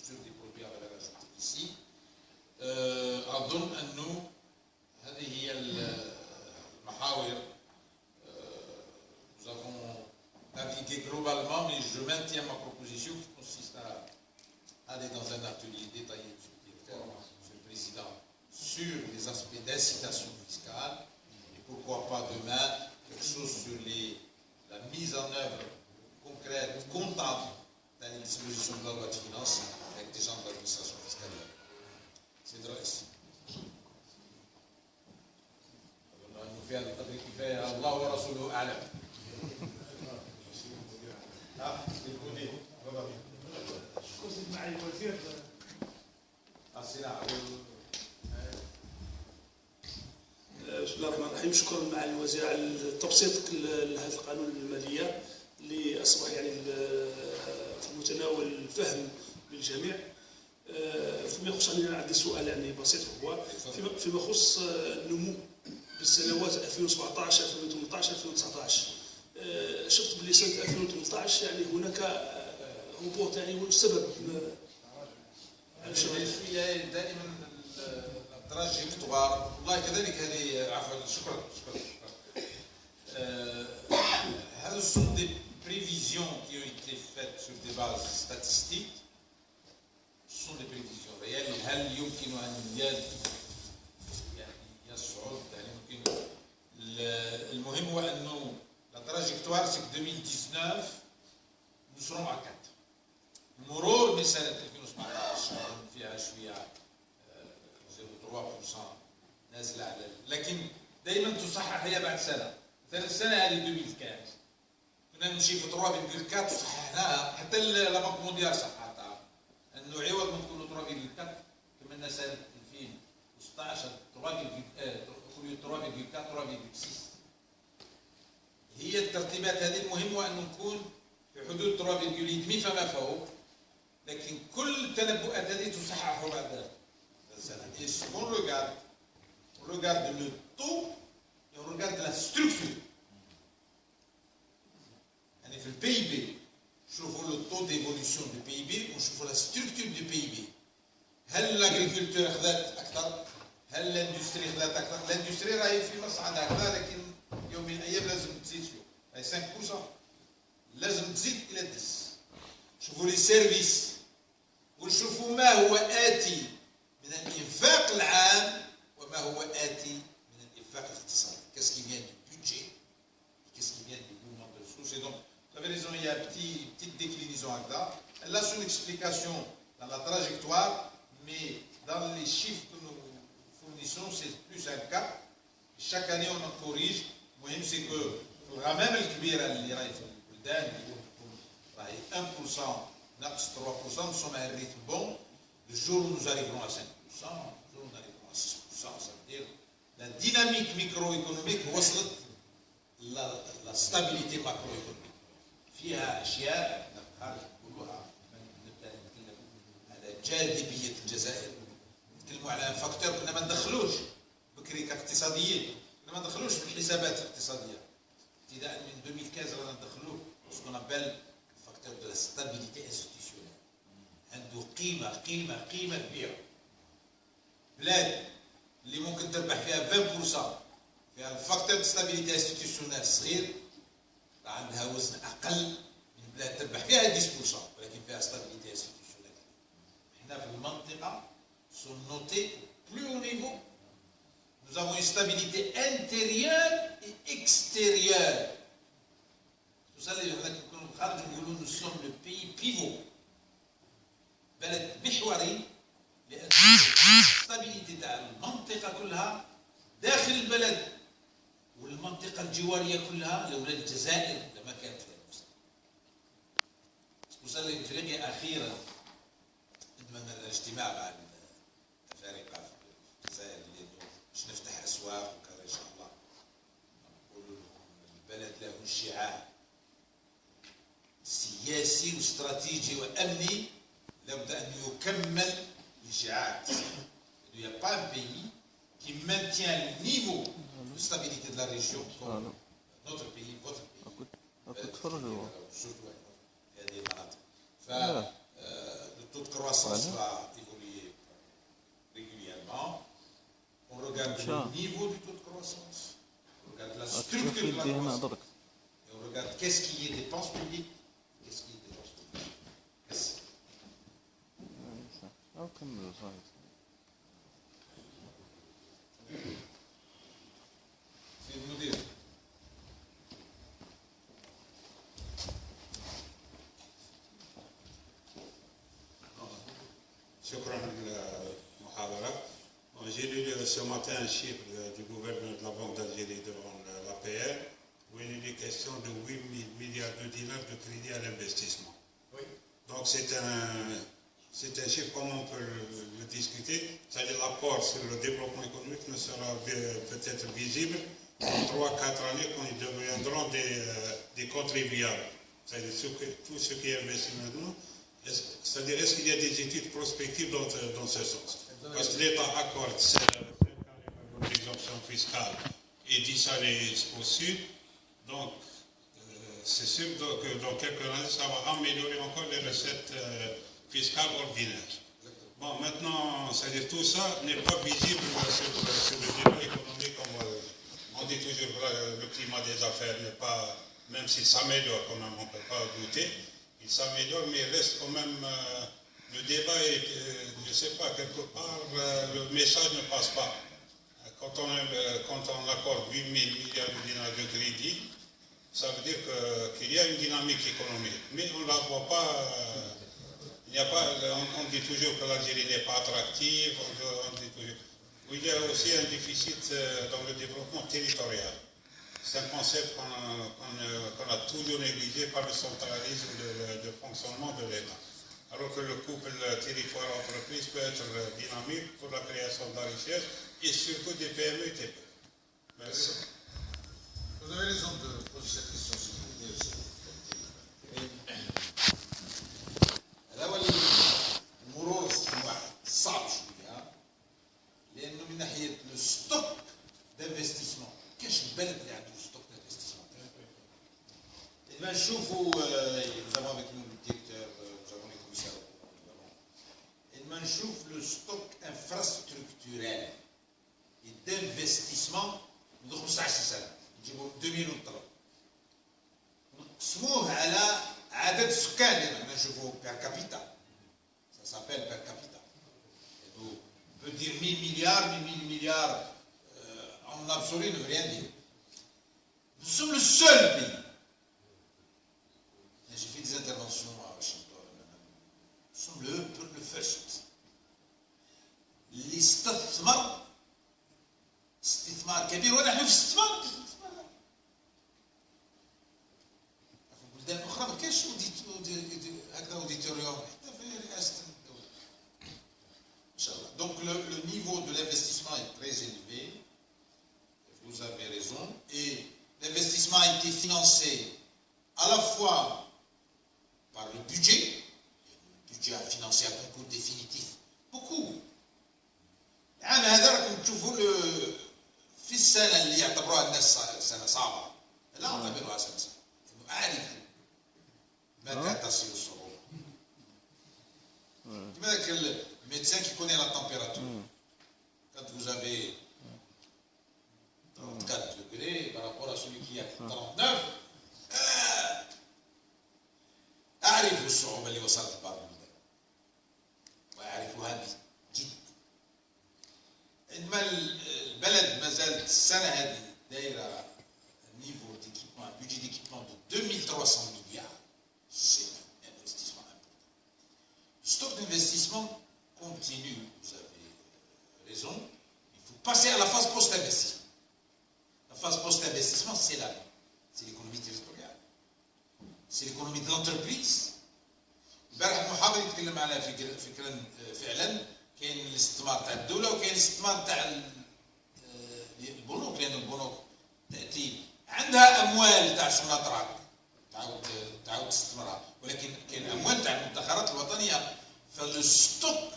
sur des produits à valeur ajoutée. Ici, أظن أنه هذه هي المحاور. Nous avons navigué globalement, mais je maintiens ma proposition qui consiste à aller dans un atelier détaillé, Monsieur le Président, sur les aspects d'incitation fiscale et pourquoi pas demain quelque chose sur la mise en œuvre concrète, comptable dans les dispositions de la loi de finances avec des gens de l'administration fiscale. C'est drôle ici. نوفي هذا القدر كفايه، الله ورسوله اعلم. كنت معي الوزير الصناعه. بسم الله الرحمن الرحيم. شكرا مع الوزير على تبسيط هذا القانون الماليه اللي اصبح يعني في متناول الفهم للجميع. فيما يخص، انا عندي سؤال يعني بسيط، هو فيما يخص النمو بالسنوات 2017 2018 2019. شفت بلي سنه 2018 يعني هناك هبوط، يعني والسبب شويه دائما التراجي كتبار والله كذلك. هذه عفوا شكرا. هذا sont des prévisions qui ont été faites sur des bases statistiques. Ce sont des prévisions réelles. هل يمكن أن يصعد؟ هل يمكن؟ المهم هو أنه la trajectoire c'est que 2019 nous serons à 4. مرور من سنة 2017 فيها شوية 0.3% نازلة على، لكن دائما تصحح هي بعد سنة. مثلا السنة هذه 2015 كنا نمشي في 3.4 صححناها، حتى لا بنك مونديال صححتها انه عوض ما نكونوا 3.4 كملنا سنة 2016 3.6. هي الترتيبات هذه المهم هو أن نكون في حدود 3.8 فما فوق، لكن كل التنبؤات هذه تصحح بعد السنة. Et ce qu'on regarde, on regarde le taux et on regarde la structure. يعني في البي بي نشوفوا لو taux d'évolution du PIB ونشوفوا la structure du PIB. هل الاغريكولتور اخذت اكثر؟ هل الاندستري اخذت اكثر؟ الاندستري راهي في مصعد هكذا، لكن يوم من الايام لازم تزيد شويه، راهي 5%، لازم تزيد الى 10. شوفوا لي سيرفيس ونشوفوا ما هو آتي من الإنفاق العام وما هو آتي من الإنفاق الاقتصادي. Qu'est-ce qui vient du budget et qu'est-ce qui vient du mouvement de ressources. Et donc, vous avez raison, il y a une petite déclinaison à ça. Elle a son explication dans la trajectoire, mais dans les chiffres que nous fournissons, c'est plus un cap. Chaque année, on en corrige. Le moyen, c'est que le ramène le كبير اللي راهي في البلدان راهي 1%. 3%, nous sommes à un rythme bon. Le jour où nous arriverons à 5%, le jour où nous arriverons à 6%, ça veut dire la dynamique microéconomique وصلت la stabilité macroéconomique. فيها أشياء خارج نقولوها، نبدأ نتكلم على جاذبية الجزائر، نتكلموا على فاكتور كنا ما ندخلوش بكري كاقتصاديين، كنا ما ندخلوش في الحسابات الاقتصادية. ابتداء من 2015 رانا ندخلوه سكون ابل de la stabilité institutionnelle. عنده قيمة كبيرة. بلاد اللي ممكن تربح فيها 20% فيها الفاكتور de stabilité institutionnelle صغير، عندها وزن أقل من بلاد تربح فيها 10% ولكن فيها stabilité institutionnelle. احنا في المنطقة sont notés au plus haut niveau. Nous avons une stabilité intérieure et extérieure. Tout ça, nous sommes le pays pivot. بلد محوري لأن الستابيليتي تاع المنطقة كلها داخل البلد والمنطقة الجوارية كلها لأولاد الجزائر لما كانت فيها نفسها. وصل إفريقيا أخيرا عندما الاجتماع مع الأفارقة في الجزائر اللي باش نفتح أسواق وكذا إن شاء الله. نقول لهم البلد له انشعاع سياسي واستراتيجي وامني لابد ان يكمل انشعاع اقتصادي. Il n'y a pas un pays qui maintient le niveau de stabilité de la région comme notre pays, votre pays. Surtout il y a des malades. Le taux de croissance va évoluer régulièrement. On regarde le niveau du taux de croissance, on regarde la structure de la croissance, et on regarde qu'est-ce qui est dépenses publiques. J'ai lu ce matin un chiffre du gouverneur de la Banque d'Algérie devant l'APR où il est question de 8 milliards de dinars de crédit à l'investissement. Oui. Donc c'est un chiffre, comme on peut le discuter, c'est-à-dire l'apport sur le développement économique ne sera peut-être visible en 3-4 années, quand ils deviendront des contribuables. C'est-à-dire tout ce qui est investi maintenant. C'est-à-dire, est-ce qu'il y a des études prospectives dans ce sens? Parce que l'État accorde 5 années d'exemption fiscale et 10 années au sud. Donc, c'est sûr que dans quelques années, ça va améliorer encore les recettes fiscales ordinaires. Bon, maintenant, c'est-à-dire tout ça n'est pas visible sur le débat économique. On dit toujours que le climat des affaires n'est pas, même s'il s'améliore quand même, on ne peut pas douter, il s'améliore, mais il reste quand même, le débat est, je ne sais pas, quelque part, le message ne passe pas. Quand on accorde 8 000 milliards de dinars de crédit, ça veut dire qu'il y a une dynamique économique, mais on ne la voit pas. On dit toujours que l'Algérie n'est pas attractive, il y a aussi un déficit dans le développement territorial. C'est un concept qu'on a toujours négligé par le centralisme de fonctionnement de l'État. Alors que le couple territoire-entreprise peut être dynamique pour la création de la richesse et surtout des PME et TPE. Merci. Vous avez raison de poser cette question, s'il vous plaît. الأول المرور واحد صعب شوية لأنه من ناحية الستوك دانفستيسمون كاش البلد اللي عنده ستوك دانفستيسمون. لما نشوفوا نوزافون افيك نو ديريكتور نوزافون لي كوميسار لما نشوف لو ستوك انفراستركتورال دانفستيسمون منذ 15 سنة نجيبو 2003 نقسموه على عدد السكان اللي معنا نشوفوه بير كابيتا. Ça s'appelle per capita. On peut dire 1000 milliards, 1000 milliards en absolu ne veut rien dire. Nous sommes le seul pays. J'ai fait des interventions à Washington. Nous sommes le first. الاستثمار استثمار كبير ونحن في استثمار. في بلدان أخرى ما كاينش هكذا اوديتوريوم حتى في رئاسة الدولة. إن شاء الله. Donc le niveau de l'investissement est très élevé. Vous avez raison. Et l'investissement a été financé à la fois par le budget. Le budget a financé un concours définitif beaucoup. العام هذا راكم تشوفوا في السنة اللي يعتبروها الناس سنة صعبة. لا أعتبرها سنة صعبة. إنه أعرف متى تصل الصعوبة. كما ذاك الميدسان كي كوني لا تمبيراتور. Quand vous avez 34 degrés par rapport à celui qui a 39 أعرف الصعوبة اللي وصلت بعض البلدان وأعرفها جدا. إنما البلد ما زالت السنة هذه دايرة نيفو ديكيبمون بيجي ديكيبمون دو 2300 milliards. C'est un investissement important. Le stock d'investissement continue, vous avez raison. Il faut passer à la phase post-investissement. La phase post-investissement, c'est l'économie territoriale. C'est l'économie de l'entreprise. البارح المحاضر يتكلم على فكرة فعلا كاين الاستثمار تاع الدولة وكاين الاستثمار تاع البنوك، لأن البنوك تأتي عندها أموال تاع السنطرات تعاود تستثمرها، ولكن كاين أموال تاع المدخرات الوطنية. فالستوك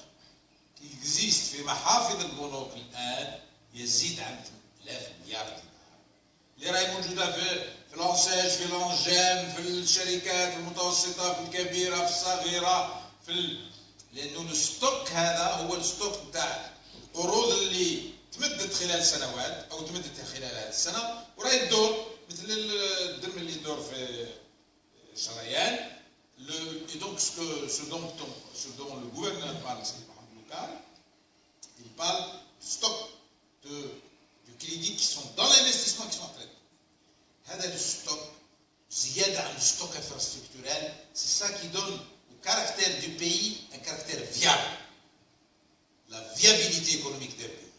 كي اكزيست في محافظ البنوك الآن يزيد عن 8000 مليار دينار اللي راهي موجودة في الأنساج، في الأنجام، في الشركات المتوسطة، في الكبيرة، في الصغيرة، لأنه الستوك هذا هو الستوك نتاع القروض اللي تمدت خلال سنوات أو تمدت خلال هذه السنة وراهي تدور مثل الدرهم اللي يدور في شريان. Et donc ce dont le gouverneur parle, c'est Mohamed Loukal, il parle de stock de crédits qui sont dans l'investissement qui sont en train de. هذا الستوك زيادة عن الستوك infrastructurel, c'est ça qui donne au caractère du pays un caractère viable. La viabilité économique des pays.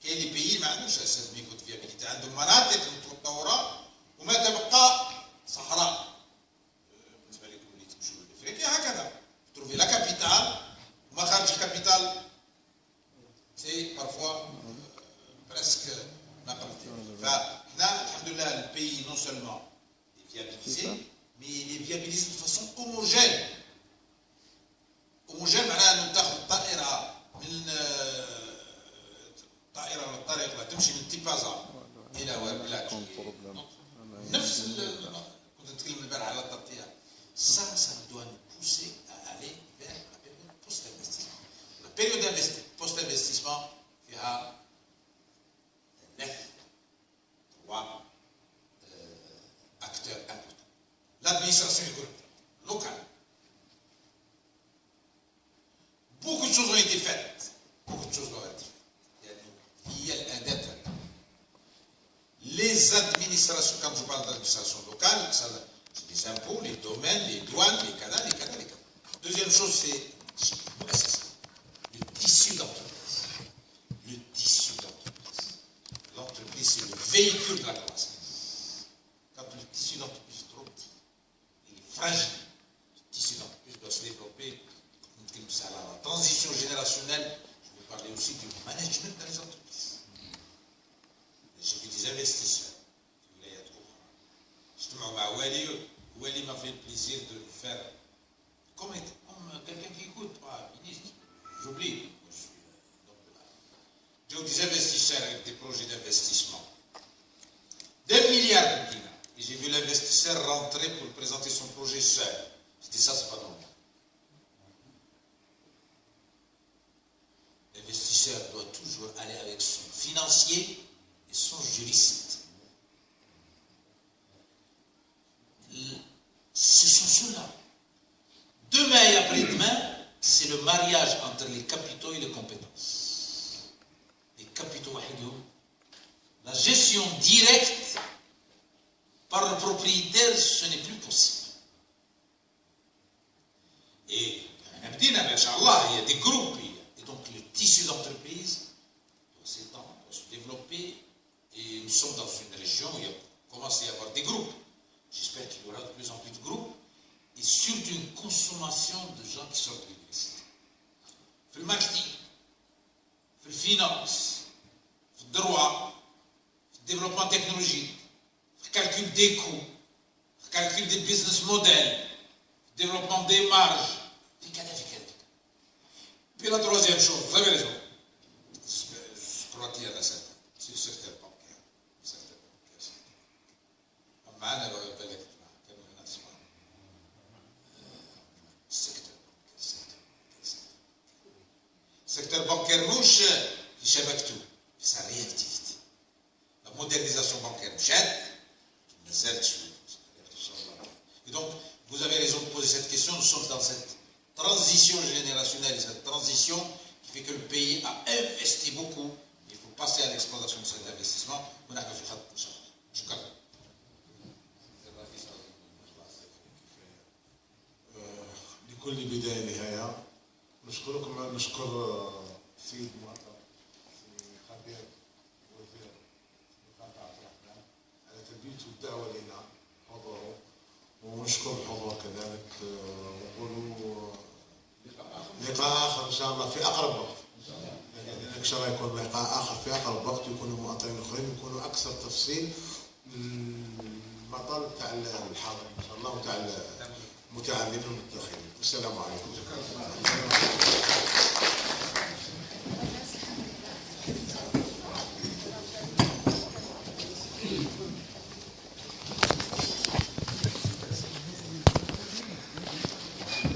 كاين لي pays ما عندوش هذا النيفو دو فيابيليتي، عندهم مناطق متطورة وما تبقى صحراء. بالنسبة لكم اللي تمشوا لافريقيا هكذا تروفي لا كابيتال وما خارج الكابيتال سي بارفوا بريسك ما قبل. فحنا période post-investissement, il y a 9, 3 acteurs importants. L'administration économique locale. Beaucoup de choses ont été faites. Beaucoup de choses doivent être faites. Il y a les administrations, quand je parle d'administration locale, c'est les impôts, les domaines, les douanes, les canaux, les canaux, les canaux. Deuxième chose, c'est le tissu d'entreprise. Le tissu d'entreprise. L'entreprise, c'est le véhicule de la croissance. Quand le tissu d'entreprise est trop petit, il est fragile. Le tissu d'entreprise doit se développer. La transition générationnelle, je vais parler aussi du management dans les entreprises. J'ai vu des investisseurs. Justement, Wally m'a fait le plaisir de faire comme quelqu'un qui écoute, pas ministre. J'oublie. J'ai eu des investisseurs avec des projets d'investissement. Des milliards de dinars. Et j'ai vu l'investisseur rentrer pour présenter son projet seul. C'était ça, c'est pas normal. L'investisseur doit toujours aller avec son financier et son juriste. Ce sont ceux-là. Demain et après-demain, c'est le mariage entre les capitaux et les compétences. Les capitaux, la gestion directe par le propriétaire, ce n'est plus possible. Et, il y a des groupes. Donc le tissu d'entreprise doit s'étendre, doit se développer, et nous sommes dans une région où il commence à y avoir des groupes. J'espère qu'il y aura de plus en plus de groupes, et surtout une consommation de gens qui sortent de l'université. Fait le marketing, fait le finance, fait le droit, fait le développement technologique, fait le calcul des coûts, fait le calcul des business models, fait le développement des marges, des cadavres. Puis la troisième chose, vous avez raison, je crois qu'il y en a certains, c'est le secteur bancaire. Le secteur bancaire, secteur bancaire mouche, il chabak tout, sa réactivité. La modernisation bancaire mouchette, et donc, vous avez raison de poser cette question, nous sommes dans cette transition générationnelle, cette transition qui fait que le pays a investi beaucoup. Il faut passer à l'exploitation de cet investissement. On a fait ça. لكل بداية نهاية نشكركم نشكر السيد المعطى السيد خبير وزير القطاع عبد الرحمن على تلبيته الدعوة لنا حضوره ونشكر الحضور كذلك ونقولوا لقاء آخر إن شاء الله في أقرب وقت. يعني إن شاء الله يكون لقاء آخر في أقرب وقت يكونوا مؤطرين آخرين يكونوا أكثر تفصيل المطالب تاع الحاضرين إن شاء الله وتاع المتعلمين والمتدخلين. السلام عليكم.